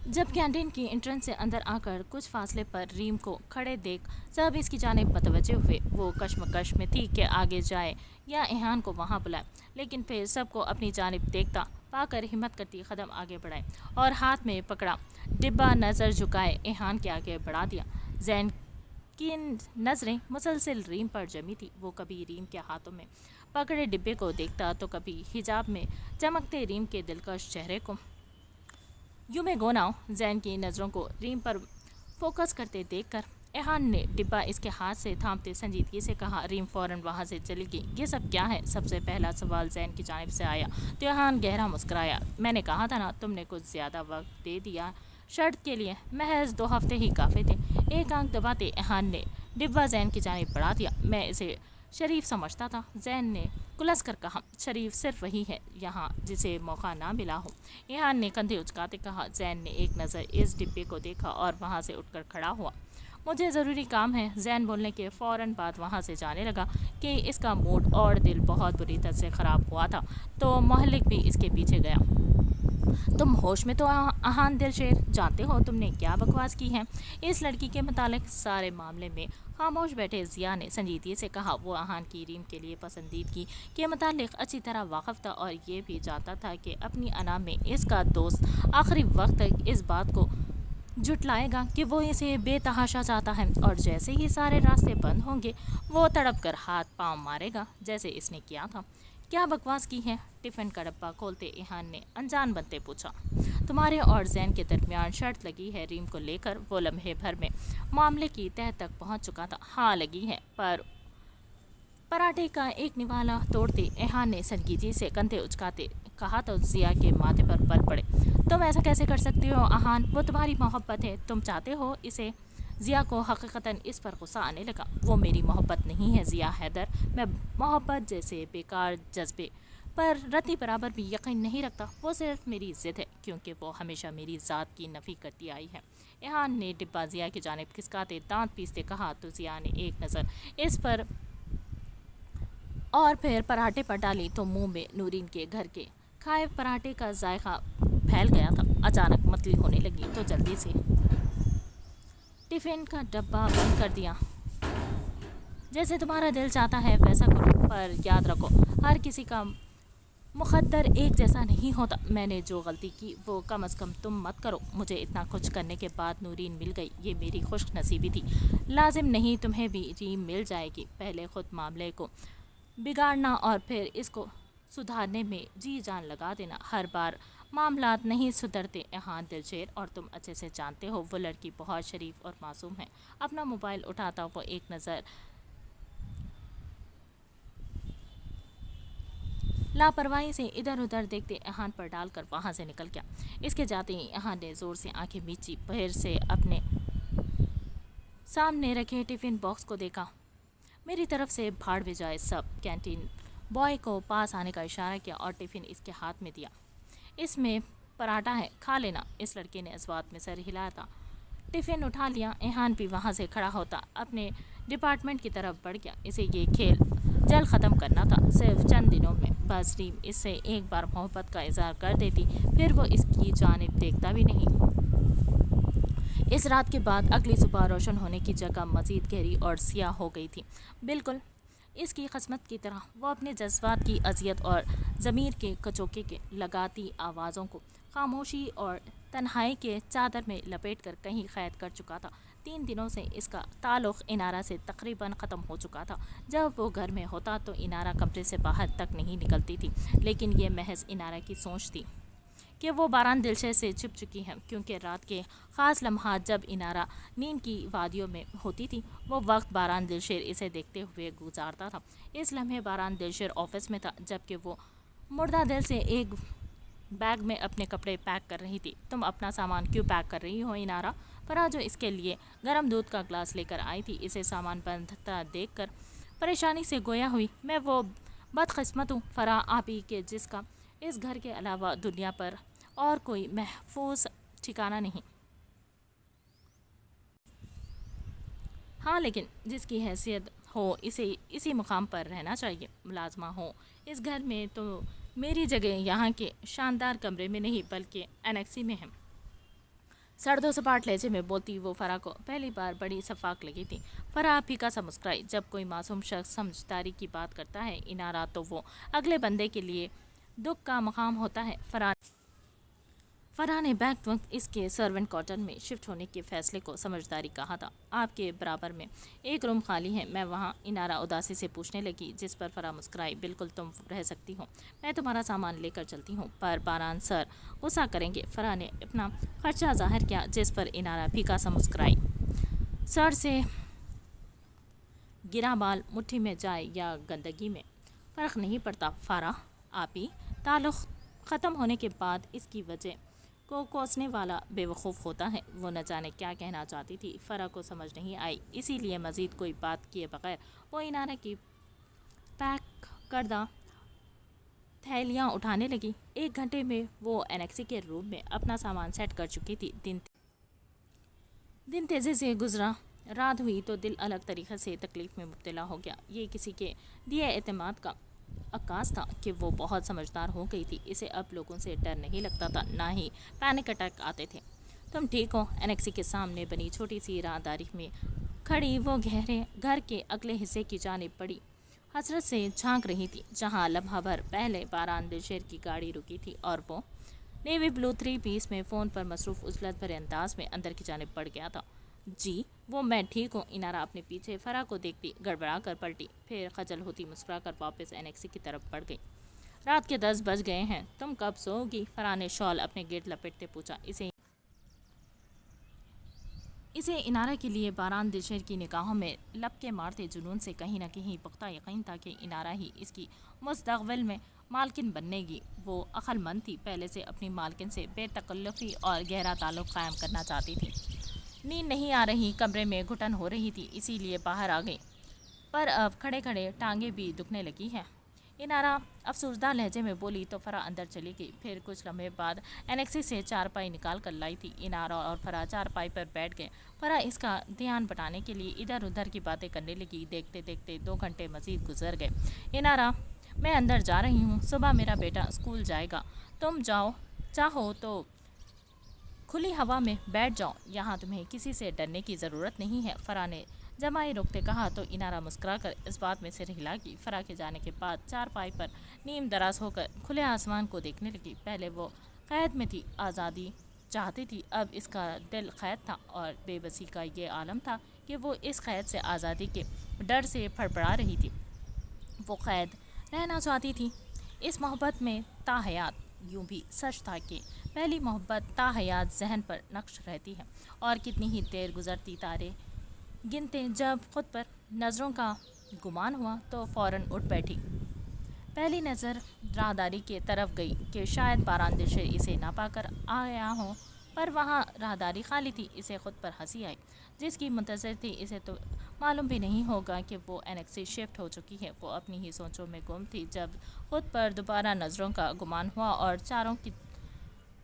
جب کینٹین کی انٹرنس سے اندر آ کر کچھ فاصلے پر ریم کو کھڑے دیکھ سب اس کی جانب متوجہ ہوئے۔ وہ کشمکش میں تھی کہ آگے جائے یا ایحان کو وہاں بلائے، لیکن پھر سب کو اپنی جانب دیکھتا پا کر ہمت کرتی قدم آگے بڑھائے اور ہاتھ میں پکڑا ڈبہ نظر جھکائے ایحان کے آگے بڑھا دیا۔ زین کی نظریں مسلسل ریم پر جمی تھی۔ وہ کبھی ریم کے ہاتھوں میں پکڑے ڈبے کو دیکھتا تو کبھی حجاب میں چمکتے ریم کے دلکش چہرے کو۔ یو میں گو ناؤ۔ زین کی نظروں کو ریم پر فوکس کرتے دیکھ کر ایحان نے ڈبہ اس کے ہاتھ سے تھامتے سنجیدگی سے کہا۔ ریم فوراً وہاں سے چلی گئی۔ یہ سب کیا ہے؟ سب سے پہلا سوال زین کی جانب سے آیا تو ایحان گہرا مسکرایا۔ میں نے کہا تھا نا، تم نے کچھ زیادہ وقت دے دیا شرط کے لیے، محض 2 ہفتے ہی کافی تھے۔ ایک آنکھ دباتے ایحان نے ڈبہ زین کی جانب بڑھا دیا۔ میں اسے شریف سمجھتا تھا، زین نے کلس کر کہا۔ شریف صرف وہی ہے یہاں جسے موقع نہ ملا ہو، ایحان نے کندھے اچکاتے کہا۔ زین نے ایک نظر اس ڈبے کو دیکھا اور وہاں سے اٹھ کر کھڑا ہوا۔ مجھے ضروری کام ہے۔ زین بولنے کے فوراً بعد وہاں سے جانے لگا کہ اس کا موڈ اور دل بہت بری طرح سے خراب ہوا تھا، تو مہلک بھی اس کے پیچھے گیا۔ تم ہوش میں تو ایحان دل شیر، جانتے ہو تم نے کیا بکواس کی ہے اس لڑکی کے متعلق؟ سارے معاملے میں خاموش بیٹھے ضیا نے سنجیدگی سے کہا۔ وہ ایحان کی ریم کے لیے پسندیدگی کے متعلق اچھی طرح واقف تھا، اور یہ بھی جانتا تھا کہ اپنی انا میں اس کا دوست آخری وقت تک اس بات کو جھٹلائے گا کہ وہ اسے بے تحاشا چاہتا ہے، اور جیسے ہی سارے راستے بند ہوں گے وہ تڑپ کر ہاتھ پاؤں مارے گا جیسے اس نے کیا تھا۔ کیا بکواس کی ہے؟ ٹفن کا ڈبہ کھولتے ایحان نے انجان بنتے پوچھا۔ تمہارے اور زین کے درمیان شرط لگی ہے ریم کو لے کر؟ وہ لمحے بھر میں معاملے کی تہہ تک پہنچ چکا تھا۔ ہاں لگی ہے، پر پراٹھے کا ایک نوالا توڑتے ایحان نے سنجیدگی سے کندھے اچکاتے کہا تو ضیا کے ماتھے پر بل پڑے۔ تم ایسا کیسے کر سکتے ہو ایحان؟ وہ تمہاری محبت ہے، تم چاہتے ہو اسے۔ ضیا کو حقیقتاً اس پر غصہ آنے لگا۔ وہ میری محبت نہیں ہے ضیا حیدر، میں محبت جیسے بیکار جذبے پر رتی برابر بھی یقین نہیں رکھتا۔ وہ صرف میری ضد ہے، کیونکہ وہ ہمیشہ میری ذات کی نفی کرتی آئی ہے۔ ایحان نے ڈبہ ضیا کی جانب کھسکاتے دانت پیستے کہا تو ضیا نے ایک نظر اس پر اور پھر پراٹھے پر ڈالی تو منہ میں نورین کے گھر کے کھائے پراٹھے کا ذائقہ پھیل گیا تھا۔ اچانک متلی ہونے لگی تو جلدی سے ٹفن کا ڈبہ بند کر دیا۔ جیسے تمہارا دل چاہتا ہے ویسا کرو، پر یاد رکھو ہر کسی کا مقدر ایک جیسا نہیں ہوتا۔ میں نے جو غلطی کی وہ کم از کم تم مت کرو۔ مجھے اتنا کچھ کرنے کے بعد نورین مل گئی، یہ میری خوش نصیبی تھی۔ لازم نہیں تمہیں بھی ریم مل جائے گی۔ پہلے خود معاملے کو بگاڑنا اور پھر اس کو سدھارنے میں جی جان لگا دینا۔ ہر بار معاملات نہیں سدھرتے ایحان دلشیر، اور تم اچھے سے جانتے ہو وہ لڑکی بہت شریف اور معصوم ہے۔ اپنا موبائل اٹھاتا وہ ایک نظر لاپرواہی سے ادھر ادھر دیکھتے ایحان پر ڈال کر وہاں سے نکل گیا۔ اس کے جاتے ہی ایحان نے زور سے آنکھیں میچی، پھر سے اپنے سامنے رکھے ٹفن باکس کو دیکھا۔ میری طرف سے بھاڑ میں جائے سب۔ کینٹین بوائے کو پاس آنے کا اشارہ کیا اور ٹفن اس کے ہاتھ میں دیا۔ اس میں پراٹھا ہے، کھا لینا۔ اس لڑکے نے اس بات میں سر ہلایا تھا۔ ٹفن اٹھا لیا۔ ایحان بھی وہاں سے کھڑا ہوتا اپنے ڈپارٹمنٹ کی طرف بڑھ گیا۔ اسے یہ کھیل جلد ختم کرنا تھا، صرف چند دنوں میں۔ بس ریم اس سے ایک بار محبت کا اظہار کر دیتی، پھر وہ اس کی جانب دیکھتا بھی نہیں۔ इस रात के बाद अगली सुबह रोशन होने की जगह मज़ीद गहरी और सियाह हो गई थी। बिल्कुल इसकी किस्मत की तरह वो अपने जज्बात की अजियत और ज़मीर के कचोके के लगाती आवाज़ों को खामोशी और तन्हाई के चादर में लपेट कर कहीं कैद कर चुका था। 3 दिनों से इसका ताल्लुक़ इनारा से तकरीबन ख़त्म हो चुका था। जब वो घर में होता तो इनारा कमरे से बाहर तक नहीं निकलती थी, लेकिन ये महज इनारा की सोच थी कि वो बारान दिलशे से छिप चुकी है, क्योंकि रात के ख़ास लम्हात जब इनारा नींद की वादियों में होती थी, वो वक्त बारान दिलशेर इसे देखते हुए गुजारता था। इस लम्हे बारान दिलशेर ऑफिस में था, जबकि वो मुर्दा दिल से एक बैग में अपने कपड़े पैक कर रही थी। तुम अपना सामान क्यों पैक कर रही हो इनारा? फरा जो इसके लिए गर्म दूध का ग्लास लेकर आई थी, इसे सामान बंधता देखकर परेशानी से गोया हुई। मैं वो बदकिस्मत हूँ फरा आपी के जिसका इस घर के अलावा दुनिया पर और कोई महफूज ठिकाना नहीं। हाँ, लेकिन जिसकी हैसियत हो इसे इसी मुकाम पर रहना चाहिए। मुलाजमा हो इस घर में तो मेरी जगह यहाँ के शानदार कमरे में नहीं बल्कि एनेक्सी में है। सर्दो सपाट लहजे में बोलती वो फरा को पहली बार बड़ी सफाक लगी थी। फरा फीका सा मुस्कुराई। जब कोई मासूम शख्स समझदारी की बात करता है इनारा, तो वो अगले बंदे के लिए दुख का मकाम होता है। फराह ने बैक वक्त इसके सर्वेंट क्वार्टर में शिफ्ट होने के फैसले को समझदारी कहा था। आपके बराबर में एक रूम खाली है, मैं वहाँ? इनारा उदासी से पूछने लगी, जिस पर फराह मुस्कुराई। बिल्कुल, तुम रह सकती हो, मैं तुम्हारा सामान लेकर चलती हूँ। पर बारान सर गुस्सा करेंगे। फराह ने अपना खर्चा जाहिर किया, जिस पर इनारा फीका सा मुस्कुराई। सर से गिरा बाल मुट्ठी में जाए या गंदगी में फ़र्क नहीं पड़ता फराह आपी। ताल्लुक़ ख़त्म होने के बाद इसकी वजह को कोसने वाला बेवकूफ़ होता है। वो न जाने क्या कहना चाहती थी, फ़रा को समझ नहीं आई, इसीलिए मज़ीद कोई बात किए बगैर वो इनारा की पैक करदा थैलियाँ उठाने लगी। 1 घंटे में वो एनेक्सी के रूम में अपना सामान सेट कर चुकी थी। दिन तेज़ी से गुजरा। रात हुई तो दिल अलग तरीक़े से तकलीफ़ में मुब्तला हो गया। ये किसी के दिए एतमाद का अक्कास था कि वो बहुत समझदार हो गई थी। इसे अब लोगों से डर नहीं लगता था, ना ही पैनिक अटैक आते थे। तुम ठीक हो? एनेक्सी के सामने बनी छोटी सी राहदारी में खड़ी वो गहरे घर के अगले हिस्से की जानिब बड़ी हसरत से झांक रही थी, जहाँ लम्हा भर पहले बारान दिलशेर की गाड़ी रुकी थी और वो नेवी ब्लू 3 पीस में फ़ोन पर मसरूफ़ उजलत भरे अंदाज में अंदर की जानिब बढ़ गया था। जी वो मैं ठीक हूँ। इनारा अपने पीछे फरा को देखती गड़बड़ा कर पलटी, फिर खजल होती मुस्कुरा कर वापस एनेक्सी की तरफ बढ़ गई। रात के 10 बज गए हैं, तुम कब सोओगी? फरा ने शॉल अपने गिर्द लपेटते पूछा। इसे इनारा के लिए बारान दिलशेर की निगाहों में लपके मारते जुनून से कहीं न कहीं पुख्ता यकीन था कि इनारा ही इसकी मुस्तक़बिल में मालकिन बनेगी। वो अक्लमंद थी, पहले से अपनी मालकिन से बेतकल्लुफ़ी और गहरा ताल्लुक़ कायम करना चाहती थी। नींद नहीं आ रही, कमरे में घुटन हो रही थी, इसीलिए बाहर आ गई, पर अब खड़े खड़े टांगे भी दुखने लगी हैं। इनारा अफसोसदा लहजे में बोली तो फरा अंदर चली गई। फिर कुछ लम्हे बाद एनेक्सी से चारपाई निकाल कर लाई थी। इनारा और फरा चारपाई पर बैठ गए। फरा इसका ध्यान बटाने के लिए इधर उधर की बातें करने लगी। देखते देखते 2 घंटे मज़ीद गुजर गए। इनारा, मैं अंदर जा रही हूँ, सुबह मेरा बेटा स्कूल जाएगा, तुम जाओ, चाहो तो खुली हवा में बैठ जाओ, यहाँ तुम्हें किसी से डरने की ज़रूरत नहीं है। फरा ने जमाई रोकते कहा तो इनारा मुस्कुराकर इस बात में सिर हिला कि फरा के जाने के बाद चारपाई पर नीम दराज होकर खुले आसमान को देखने लगी। पहले वो कैद में थी, आज़ादी चाहती थी, अब इसका दिल कैद था और बेबसी का ये आलम था कि वो इस कैद से आज़ादी के डर से फड़फड़ा रही थी। वो कैद रहना चाहती थी इस मोहब्बत में ताहयात। यूँ भी सच था कि पहली मोहब्बत ताहयात जहन पर नक्श रहती है और कितनी ही देर गुजरती तारे गिनते जब ख़ुद पर नज़रों का गुमान हुआ तो फ़ौरन उठ बैठी। पहली नज़र राहदारी के तरफ गई कि शायद बारान दिलशेर इसे ना पाकर आया हो, पर वहाँ राहदारी खाली थी। इसे ख़ुद पर हंसी आई। जिसकी मुंतज़िर थी इसे तो मालूम भी नहीं होगा कि वो एनेक्सी शिफ्ट हो चुकी है। वो अपनी ही सोचों में गुम थी जब ख़ुद पर दोबारा नज़रों का गुमान हुआ और चारों की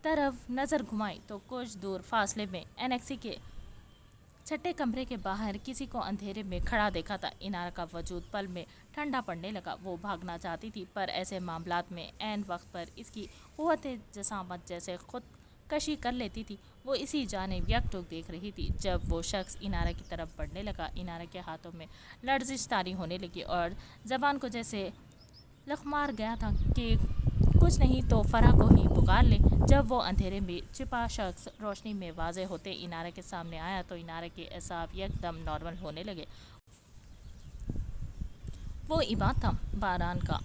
तरफ नज़र घुमाई तो कुछ दूर फासले में एनेक्सी के छठे कमरे के बाहर किसी को अंधेरे में खड़ा देखा था। इनारा का वजूद पल में ठंडा पड़ने लगा। वो भागना चाहती थी, पर ऐसे मामलात में ऐन वक्त पर इसकी क़ुव्वत जसामत जैसे खुद कशी कर लेती थी। वो इसी जानिब यकटोक देख रही थी जब वो शख्स इनारा की तरफ बढ़ने लगा। इनारा के हाथों में लर्जिश तारी होने लगी और ज़बान को जैसे लखमार गया था कि कुछ नहीं तो फराह को ही पुकार ले। जब वो अंधेरे में छिपा शख्स रोशनी में वाज़े होते इनारा के सामने आया तो इनारा के एसाब एकदम नॉर्मल होने लगे। वो इबाद था, बारान का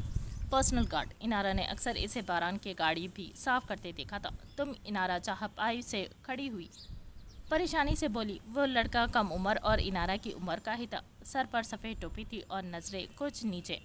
पर्सनल गार्ड। इनारा ने अक्सर इसे बारान की गाड़ी भी साफ करते देखा था। तुम? इनारा चाहपाई से खड़ी हुई परेशानी से बोली। वो लड़का कम उम्र और इनारा की उम्र का ही था। सर पर सफ़ेद टोपी थी और नज़रें कुछ नीचे।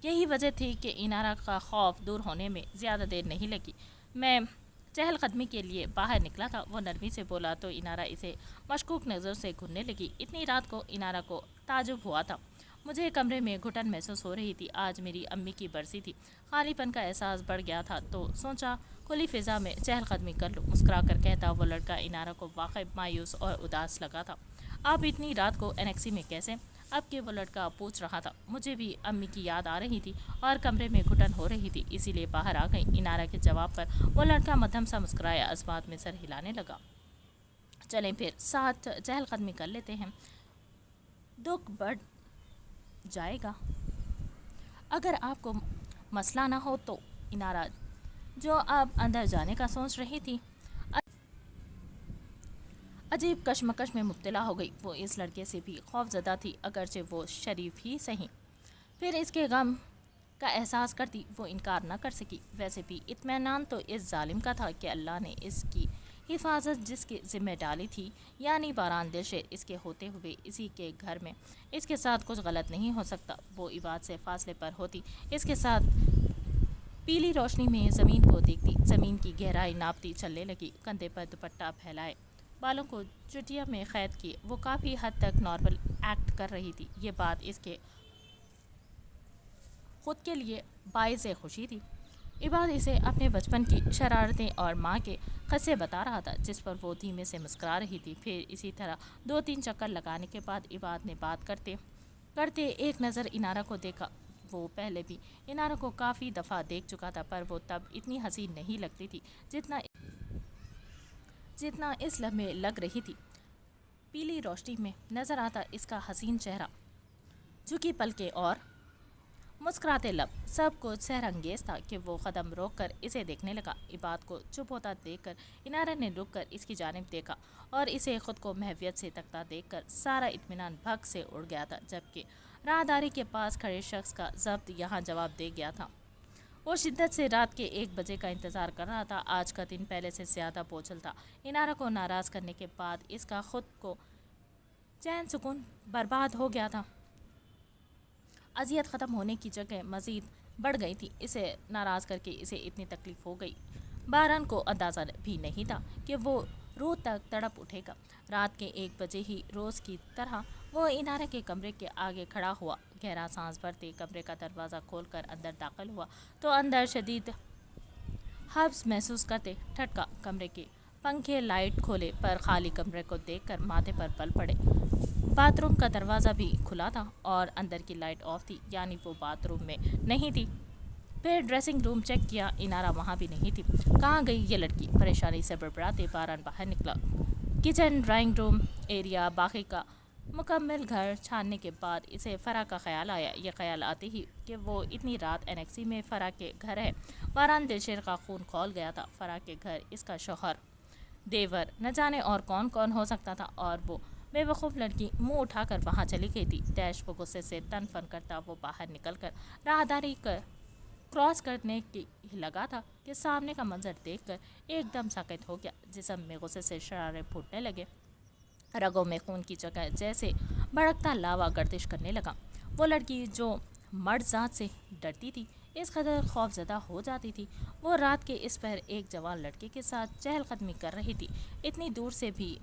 यही वजह थी कि इनारा का खौफ दूर होने में ज़्यादा देर नहीं लगी। मैं चहलकदमी के लिए बाहर निकला था, वो नरमी से बोला तो इनारा इसे मशकूक नज़र से घूरने लगी। इतनी रात को इनारा को ताजुब हुआ था। मुझे कमरे में घुटन महसूस हो रही थी। आज मेरी अम्मी की बरसी थी। खालीपन का एहसास बढ़ गया था तो सोचा खुली फ़िज़ा में चहलकदमी कर लूँ। मुस्कुरा कर कहता वो लड़का इनारा को वाकई मायूस और उदास लगा था। आप इतनी रात को एनेक्सी में कैसे? अब के वो लड़का पूछ रहा था। मुझे भी अम्मी की याद आ रही थी और कमरे में घुटन हो रही थी, इसीलिए बाहर आ गई। इनारा के जवाब पर वो लड़का मध्यम सा मुस्कुराया, अस्बात में सर हिलाने लगा। चलें फिर साथ चहलकदमी कर लेते हैं, दुख बढ़ जाएगा। अगर आपको मसला ना हो तो। इनारा जो अब अंदर जाने का सोच रही थी अजीब कशमकश में मुब्तला हो गई। वो इस लड़के से भी खौफजदा थी, अगरचे वो शरीफ ही सही। फिर इसके गम का एहसास करती वो इनकार न कर सकी। वैसे भी इत्मीनान तो इस जालिम का था कि अल्लाह ने इसकी हिफाजत जिसके ज़िम्मे डाली थी, यानी बारान दिलशेर, इसके होते हुए इसी के घर में इसके साथ कुछ गलत नहीं हो सकता। वो इबाद से फासले पर होती, इसके साथ पीली रोशनी में ज़मीन को देखती, ज़मीन की गहराई नापती चलने लगी। कंधे पर दुपट्टा फैलाए, बालों को चुटिया में क़ैद किए वो काफ़ी हद तक नॉर्मल एक्ट कर रही थी। ये बात इसके खुद के लिए बाइस खुशी थी। इबाद इसे अपने बचपन की शरारतें और माँ के क़स्से बता रहा था, जिस पर वो धीमे से मुस्कुरा रही थी। फिर इसी तरह 2-3 चक्कर लगाने के बाद इबाद ने बात करते करते एक नज़र इनारा को देखा। वो पहले भी इनारा को काफ़ी दफ़ा देख चुका था, पर वो तब इतनी हसीन नहीं लगती थी जितना इस लम्हे लग रही थी। पीली रोशनी में नज़र आता इसका हसीन चेहरा, झुकी पलकें और मुस्कुराते लब, सब कुछ सहरंगेज था कि वो कदम रोक कर इसे देखने लगा। इबाद को चुप होता देखकर इनारा ने रुक कर इसकी जानिब देखा और इसे खुद को महवियत से तकता देखकर सारा इत्मीनान भग से उड़ गया था, जबकि राहदारी के पास खड़े शख्स का जब्त यहाँ जवाब दे गया था। वो शिद्दत से रात के 1 बजे का इंतज़ार कर रहा था। आज का दिन पहले से ज़्यादा बोझल था। इनारा को नाराज़ करने के बाद इसका खुद को चैन सुकून बर्बाद हो गया था। अजियत ख़त्म होने की जगह मज़ीद बढ़ गई थी। इसे नाराज़ करके इसे इतनी तकलीफ़ हो गई। बारान को अंदाज़ा भी नहीं था कि वो रोज़ तक तड़प उठेगा। रात के 1 बजे ही रोज़ की तरह वो इनारा के कमरे के आगे खड़ा हुआ। गहरा सांस भरते कमरे का दरवाज़ा खोलकर अंदर दाखिल हुआ तो अंदर शदीद हब्स महसूस करते ठटका। कमरे के पंखे लाइट खोले पर खाली कमरे को देखकर माथे पर बल पड़े। बाथरूम का दरवाज़ा भी खुला था और अंदर की लाइट ऑफ थी, यानी वो बाथरूम में नहीं थी। फिर ड्रेसिंग रूम चेक किया, इनारा वहाँ भी नहीं थी। कहाँ गई ये लड़की? परेशानी से बड़बड़ाते बारान बाहर निकला। किचन, ड्राइंग रूम एरिया, बाकी का मुकम्मल घर छानने के बाद इसे फ़रा का ख्याल आया। ये ख्याल आते ही कि वो इतनी रात एनेक्सी में फ़रा के घर है। बारान दिलशेर का खून खौल गया था। फ़रा के घर, इसका शौहर, देवर, न जाने और कौन कौन हो सकता था, और वो बेवकूफ़ लड़की मुंह उठाकर वहाँ चली गई थी। डैश को गुस्से से तन फन करता वो बाहर निकलकर राहदारी कर क्रॉस करने की लगा था कि सामने का मंजर देखकर एकदम साकित हो गया। जिस्म में गुस्से से शरारे फूटने लगे। रगों में खून की जगह जैसे भड़कता लावा गर्दिश करने लगा। वो लड़की जो मर्द ज़ात से डरती थी, इस कदर खौफजदा हो जाती थी। वो रात के इस पहर एक जवान लड़के के साथ चहलकदमी कर रही थी। इतनी दूर से भी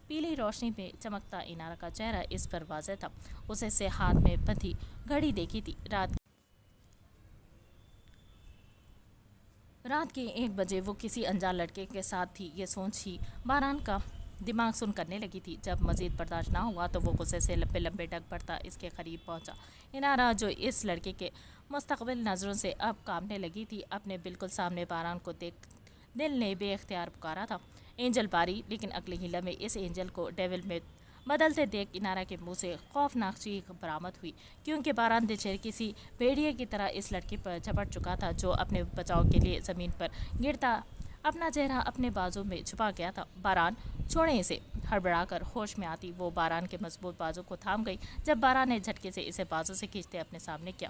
पीली रोशनी में चमकता इनारा का चेहरा इस पर वाज़ेह था। उसे से हाथ में बंधी घड़ी देखी थी। रात के 1 बजे वो किसी अनजान लड़के के साथ थी, ये सोच ही बारान का दिमाग सुन करने लगी थी। जब मज़ीद बर्दाश्त ना हुआ तो वो गुस्से से लंबे लंबे डग पड़ता इसके करीब पहुंचा। इनारा जो इस लड़के के मुस्तकबिल नज़रों से अब कांपने लगी थी, अपने बिल्कुल सामने बारान को دل نے بے اختیار پکارا تھا، اینجل پاری، لیکن اگلے ہی لمحے اس اینجل کو ڈیول میں بدلتے دیکھ انارا کے منہ سے خوفناک چیخ برآمد ہوئی، کیونکہ باران دلشیر کسی بھیڑیے کی طرح اس لڑکی پر جھپٹ چکا تھا جو اپنے بچاؤ کے لیے زمین پر گرتا اپنا چہرہ اپنے بازو میں چھپا گیا تھا۔ باران، چھوڑیں اسے! ہڑبڑا کر ہوش میں آتی وہ باران کے مضبوط بازو کو تھام گئی، جب باران نے جھٹکے سے اسے بازو سے کھینچتے اپنے سامنے کیا۔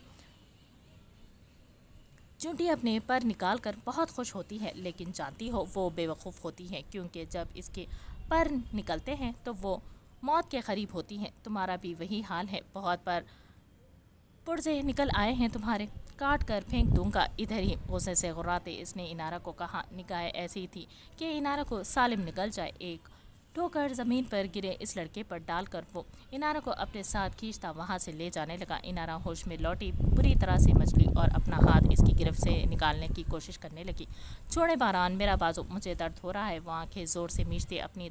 چونٹی اپنے پر نکال کر بہت خوش ہوتی ہے، لیکن جانتی ہو وہ بے وقوف ہوتی ہے، کیونکہ جب اس کے پر نکلتے ہیں تو وہ موت کے قریب ہوتی ہیں۔ تمہارا بھی وہی حال ہے، بہت پر پرزے نکل آئے ہیں تمہارے، کاٹ کر پھینک دوں گا ادھر ہی۔ غصے سے غراتے اس نے انارا کو کہا، نگاہیں ایسی تھی کہ انارا کو سالم نکل جائے۔ ایک ٹھوکر زمین پر گرے اس لڑکے پر ڈال کر وہ انارا کو اپنے ساتھ کھینچتا وہاں سے لے جانے لگا۔ انارا ہوش میں لوٹی، بری طرح سے مچلی اور اپنا ہاتھ اس کی گرفت سے نکالنے کی کوشش کرنے لگی۔ چھوڑے باران، میرا بازو، مجھے درد ہو رہا ہے۔ وہ آنکھیں زور سے میچتے اپنی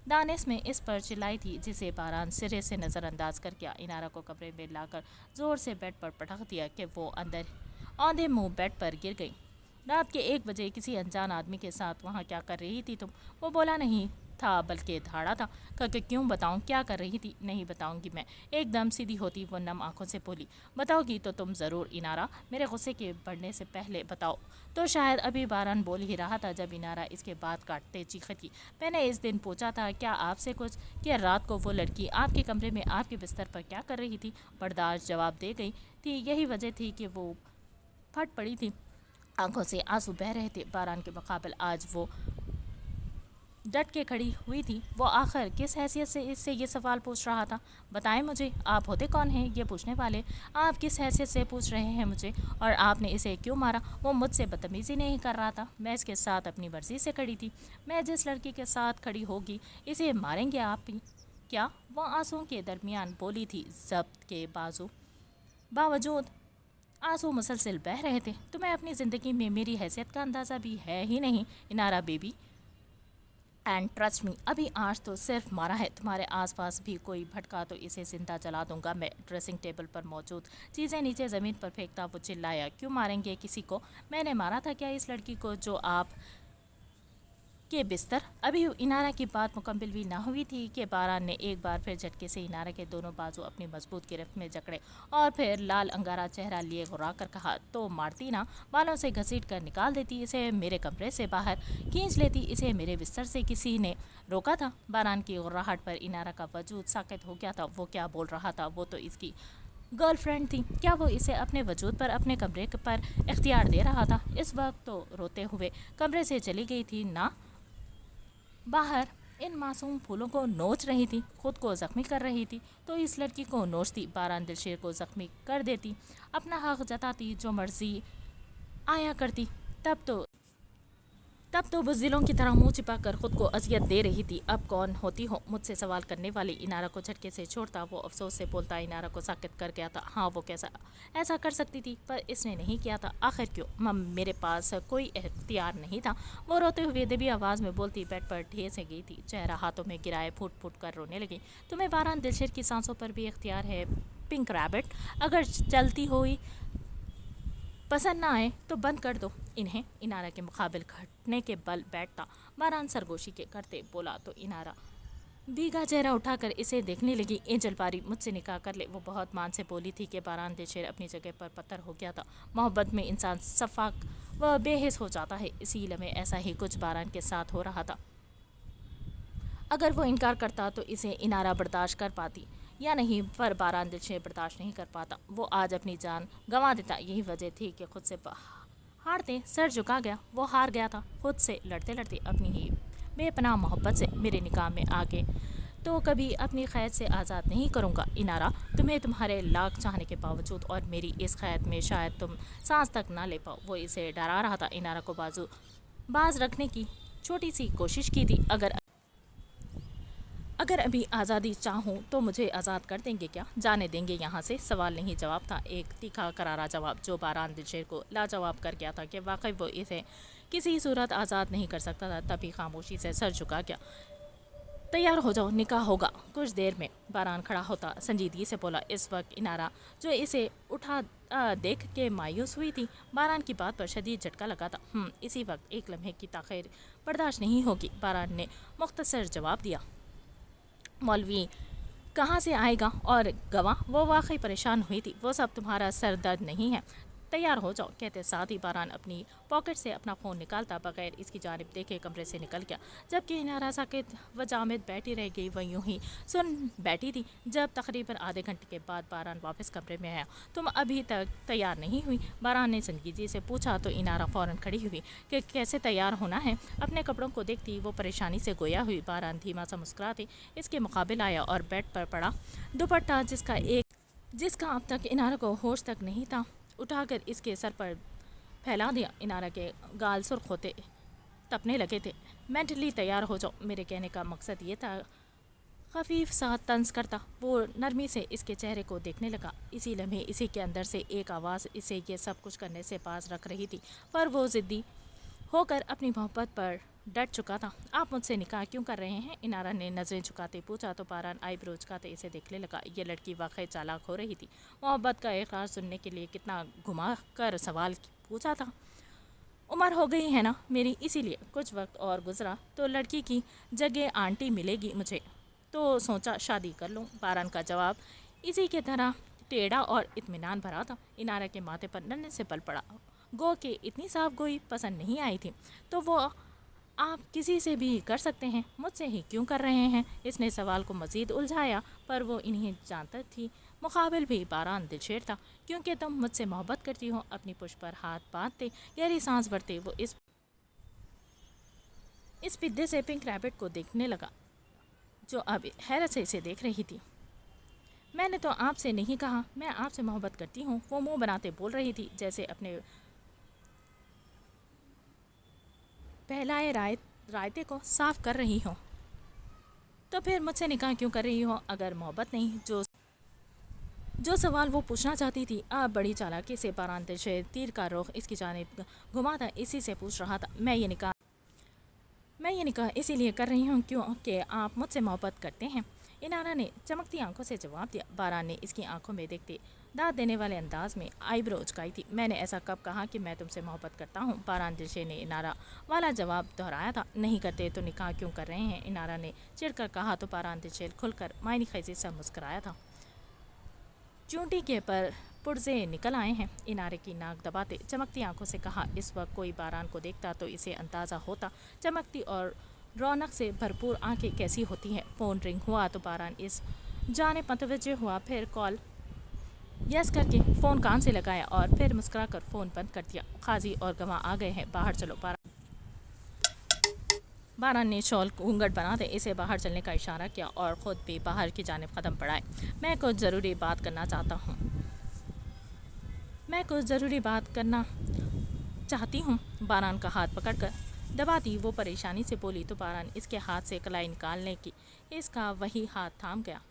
دانش میں اس پر چلائی تھی، جسے باران سرے سے نظر انداز کر کے انارا کو کمرے میں لا کر زور سے بیڈ پر پٹک دیا کہ وہ اندر اوندھے منہ بیڈ پر گر گئی۔ رات کے 1 بجے کسی انجان آدمی کے ساتھ وہاں کیا کر رہی تھی تم؟ وہ بولا نہیں تھا بلکہ دھاڑا تھا کہ کیوں بتاؤں کیا کر رہی تھی؟ نہیں بتاؤں گی میں، ایک دم سیدھی ہوتی وہ نم آنکھوں سے بولی۔ بتاؤ گی تو تم ضرور انارا، میرے غصے کے بڑھنے سے پہلے بتاؤ تو شاید۔ ابھی باران بول ہی رہا تھا جب انارا اس کے بات کاٹتے چیختی تھی، میں نے اس دن پوچھا تھا کیا آپ سے کچھ، کہ رات کو وہ لڑکی آپ کے کمرے میں آپ کے بستر پر کیا کر رہی تھی؟ برداشت جواب دے گئی تھی، یہی وجہ تھی کہ وہ پھٹ پڑی تھی۔ آنکھوں سے آنسو بہہ رہے تھے باران کے مقابل، آج وہ ڈٹ کے کھڑی ہوئی تھی۔ وہ آخر کس حیثیت سے اس سے یہ سوال پوچھ رہا تھا؟ بتائیں مجھے، آپ ہوتے کون ہیں یہ پوچھنے والے؟ آپ کس حیثیت سے پوچھ رہے ہیں مجھے؟ اور آپ نے اسے کیوں مارا؟ وہ مجھ سے بدتمیزی نہیں کر رہا تھا، میں اس کے ساتھ اپنی مرضی سے کھڑی تھی۔ میں جس لڑکی کے ساتھ کھڑی ہوگی اسے ماریں گے آپ بھی کیا؟ وہ آنسوؤں کے درمیان بولی تھی، ضبط کے باوجود آنسو مسلسل بہہ رہے تھے۔ تمہیں اپنی زندگی میں میری حیثیت کا اندازہ بھی ہے ہی نہیں انارا بیبی، اینڈ ٹرسٹ می، ابھی آج تو صرف مارا ہے، تمہارے آس پاس بھی کوئی بھٹکا تو اسے زندہ جلا دوں گا میں۔ ڈریسنگ ٹیبل پر موجود چیزیں نیچے زمین پر پھینکتا وہ چلایا، کیوں ماریں گے کسی کو؟ میں نے مارا تھا کیا اس لڑکی کو جو آپ کے بستر؟ ابھی انارا کی بات مکمل بھی نہ ہوئی تھی کہ باران نے ایک بار پھر جھٹکے سے انارا کے دونوں بازو اپنی مضبوط گرفت میں جکڑے اور پھر لال انگارا چہرہ لیے غرا کر کہا، تو مارتی نا، بالوں سے گھسیٹ کر نکال دیتی اسے میرے کمرے سے باہر، کھینچ لیتی اسے میرے بستر سے، کسی نے روکا تھا؟ باران کی غراہٹ پر انارا کا وجود ساکت ہو گیا تھا۔ وہ کیا بول رہا تھا؟ وہ تو اس کی گرل فرینڈ تھی، کیا وہ اسے اپنے وجود پر اپنے کمرے پر اختیار دے رہا تھا؟ اس وقت تو روتے ہوئے کمرے سے چلی گئی تھی نا، باہر ان معصوم پھولوں کو نوچ رہی تھی، خود کو زخمی کر رہی تھی تو اس لڑکی کو نوچتی، باران دلشیر کو زخمی کر دیتی، اپنا حق جتاتی، جو مرضی آیا کرتی۔ تب تو بزدلوں کی طرح منہ چھپا کر خود کو اذیت دے رہی تھی۔ اب کون ہوتی ہو مجھ سے سوال کرنے والی؟ انارا کو جھٹکے سے چھوڑتا وہ افسوس سے بولتا، انارا کو ساکت کر گیا تھا۔ ہاں وہ کیسا ایسا کر سکتی تھی، پر اس نے نہیں کیا تھا، آخر کیوں؟ میرے پاس کوئی اختیار نہیں تھا، وہ روتے ہوئے دبی آواز میں بولتی بیڈ پر ڈھیر سے گئی تھی، چہرہ ہاتھوں میں گرائے پھوٹ پھوٹ کر رونے لگی۔ تمہیں باران دلشیر کی سانسوں پر بھی اختیار ہے پنک ریبٹ، اگر چلتی ہوئی پسند نہ آئے تو بند کر دو انہیں۔ انارا کے مقابل گھٹنے کے بل بیٹھتا باران سرگوشی کے کرتے بولا تو انارا بھیگا چہرہ اٹھا کر اسے دیکھنے لگی۔ اینجل پاری، مجھ سے نکاح کر لے، وہ بہت مان سے بولی تھی کہ باران دلشیر اپنی جگہ پر پتھر ہو گیا تھا۔ محبت میں انسان شفاق و بے حس ہو جاتا ہے، اسی لمحے ایسا ہی کچھ باران کے ساتھ ہو رہا تھا۔ اگر وہ انکار کرتا تو اسے انارا برداشت کر پاتی یا نہیں، پر باران دلشیر برداشت نہیں کر پاتا، وہ آج اپنی جان گنوا دیتا۔ یہی وجہ تھی کہ خود سے ہارتے سر جھکا گیا، وہ ہار گیا تھا خود سے لڑتے لڑتے، اپنی ہی بے پناہ محبت سے۔ میرے نکاح میں آگے تو کبھی اپنی قید سے آزاد نہیں کروں گا انارا، تمہیں تمہارے لاکھ چاہنے کے باوجود، اور میری اس قید میں شاید تم سانس تک نہ لے پاؤ۔ وہ اسے ڈرا رہا تھا، انارا کو باز رکھنے کی چھوٹی سی کوشش کی تھی۔ اگر ابھی آزادی چاہوں تو مجھے آزاد کر دیں گے کیا؟ جانے دیں گے یہاں سے؟ سوال نہیں، جواب تھا، ایک تیکھا کرارا جواب جو باران دلشیر کو لاجواب کر گیا تھا کہ واقعی وہ اسے کسی صورت آزاد نہیں کر سکتا تھا۔ تبھی خاموشی سے سر جھکا گیا۔ तैयार हो जाओ, निकाह होगा कुछ देर में। बारान खड़ा होता संजीदगी से बोला। इस वक्त इनारा जो इसे उठा देख के मायूस हुई थी, बारान की बात पर शदीद झटका लगा था। इसी वक्त एक लम्हे की ताख़ीर बर्दाश्त नहीं होगी, बारान ने मुख्तसर जवाब दिया। मौलवी कहाँ से आएगा और गवाह? वो वाकई परेशान हुई थी। वो सब तुम्हारा सर दर्द नहीं है, तैयार हो जाओ, कहते साथ ही बारान अपनी पॉकेट से अपना फ़ोन निकालता बगैर इसकी जानिब देखे कमरे से निकल गया। जबकि इनारा साकित व जामिद बैठी रह गई। वह यूं ही सुन बैठी थी जब तकरीबन आधे घंटे के बाद बारान वापस कमरे में आया। तुम अभी तक तैयार नहीं हुई? बारान ने संजीदगी से पूछा तो इनारा फ़ौरन खड़ी हुई कि कैसे तैयार होना है। अपने कपड़ों को देखती वो परेशानी से गोया हुई। बारान धीमा सा मुस्कुराते इसके मुकाबिल आया और बेड पर पड़ा दुपट्टा जिसका अब तक इनारा को होश तक नहीं था उठाकर इसके सर पर फैला दिया। इनारा के गाल सुर्ख होते तपने लगे थे। मेंटली तैयार हो जाओ, मेरे कहने का मकसद ये था। खफीफ सा तंज करता वो नरमी से इसके चेहरे को देखने लगा। इसी लम्हे इसी के अंदर से एक आवाज़ इसे ये सब कुछ करने से पास रख रही थी, पर वो ज़िद्दी होकर अपनी मोहब्बत पर डट चुका था। आप मुझसे निकाह क्यों कर रहे हैं? इनारा ने नज़रें झुकाते पूछा तो बारान आईब्रो झुकाते इसे देखने लगा। ये लड़की वाकई चालाक हो रही थी। मोहब्बत का इकरार सुनने के लिए कितना घुमा कर सवाल पूछा था। उम्र हो गई है ना मेरी, इसीलिए कुछ वक्त और गुजरा तो लड़की की जगह आंटी मिलेगी मुझे, तो सोचा शादी कर लूँ। बारान का जवाब इसी के तरह टेढ़ा और इत्मीनान भरा था। इनारा के माथे पर नन्हे से पल पड़ा। गो के इतनी साफ गोई पसंद नहीं आई थी तो वो आप किसी से भी कर सकते हैं, मुझसे ही क्यों कर रहे हैं? इसने सवाल को मज़ीद उलझाया, पर वो इन्हें जानता थी। मुकाबिल भी बारान दिलशेर था। क्योंकि तुम मुझसे मोहब्बत करती हो। अपनी पुष्ट पर हाथ बांधते गहरी सांस भरते वो इस पिद्दे से पिंक रैबिट को देखने लगा जो अब हैरत से इसे देख रही थी। मैंने तो आपसे नहीं कहा मैं आपसे मोहब्बत करती हूँ, वो मुंह बनाते बोल रही थी जैसे अपने पहलाए रायते को साफ कर रही हो। तो फिर मुझसे निकाह क्यों कर रही हो अगर मोहब्बत नहीं? जो सवाल वो पूछना चाहती थी अब बड़ी चालाकी से बारान से तीर का रुख इसकी जानिब घुमाता इसी से पूछ रहा था। मैं ये निकाह इसीलिए कर रही हूँ क्योंकि आप मुझसे मोहब्बत करते हैं। इनारा ने चमकती आंखों से जवाब दिया। बारान ने इसकी आंखों में देखते दाद देने वाले अंदाज में आईब्रो उचकाई थी। मैंने ऐसा कब कहा कि मैं तुमसे मोहब्बत करता हूँ? बारान दिलशे ने इनारा वाला जवाब दोहराया था। नहीं करते तो निकाह क्यों कर रहे हैं? इनारा ने चिढ़कर कहा तो बारान दिलशे खुलकर मायनी खैजी सा मुस्कराया था। चूंटी के पर पुर्जे निकल आए हैं, इनारे की नाक दबाते चमकती आंखों से कहा। इस वक्त कोई बारान को देखता तो इसे अंदाज़ा होता चमकती और रौनक से भरपूर आंखें कैसी होती हैं। फ़ोन रिंग हुआ तो बारान इस जाने मतवज्जे हुआ, फिर कॉल यस करके फ़ोन कान से लगाया और फिर मुस्कुराकर फ़ोन बंद कर दिया। काजी और गवाह आ गए हैं, बाहर चलो। बारान ने शॉल घूंघट बनाते इसे बाहर चलने का इशारा किया और ख़ुद भी बाहर की जानिब कदम बढ़ाए। मैं कुछ ज़रूरी बात करना चाहती हूँ। बारान का हाथ पकड़कर दबाती वो परेशानी से बोली तो बारान इसके हाथ से कलाई निकालने की इसका वही हाथ थाम गया।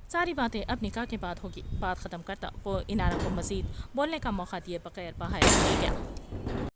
सारी बातें अब निकाह के बाद होगी। बात ख़त्म करता वो इनारा को मज़ीद बोलने का मौका दिए बगैर बाहर निकल गया।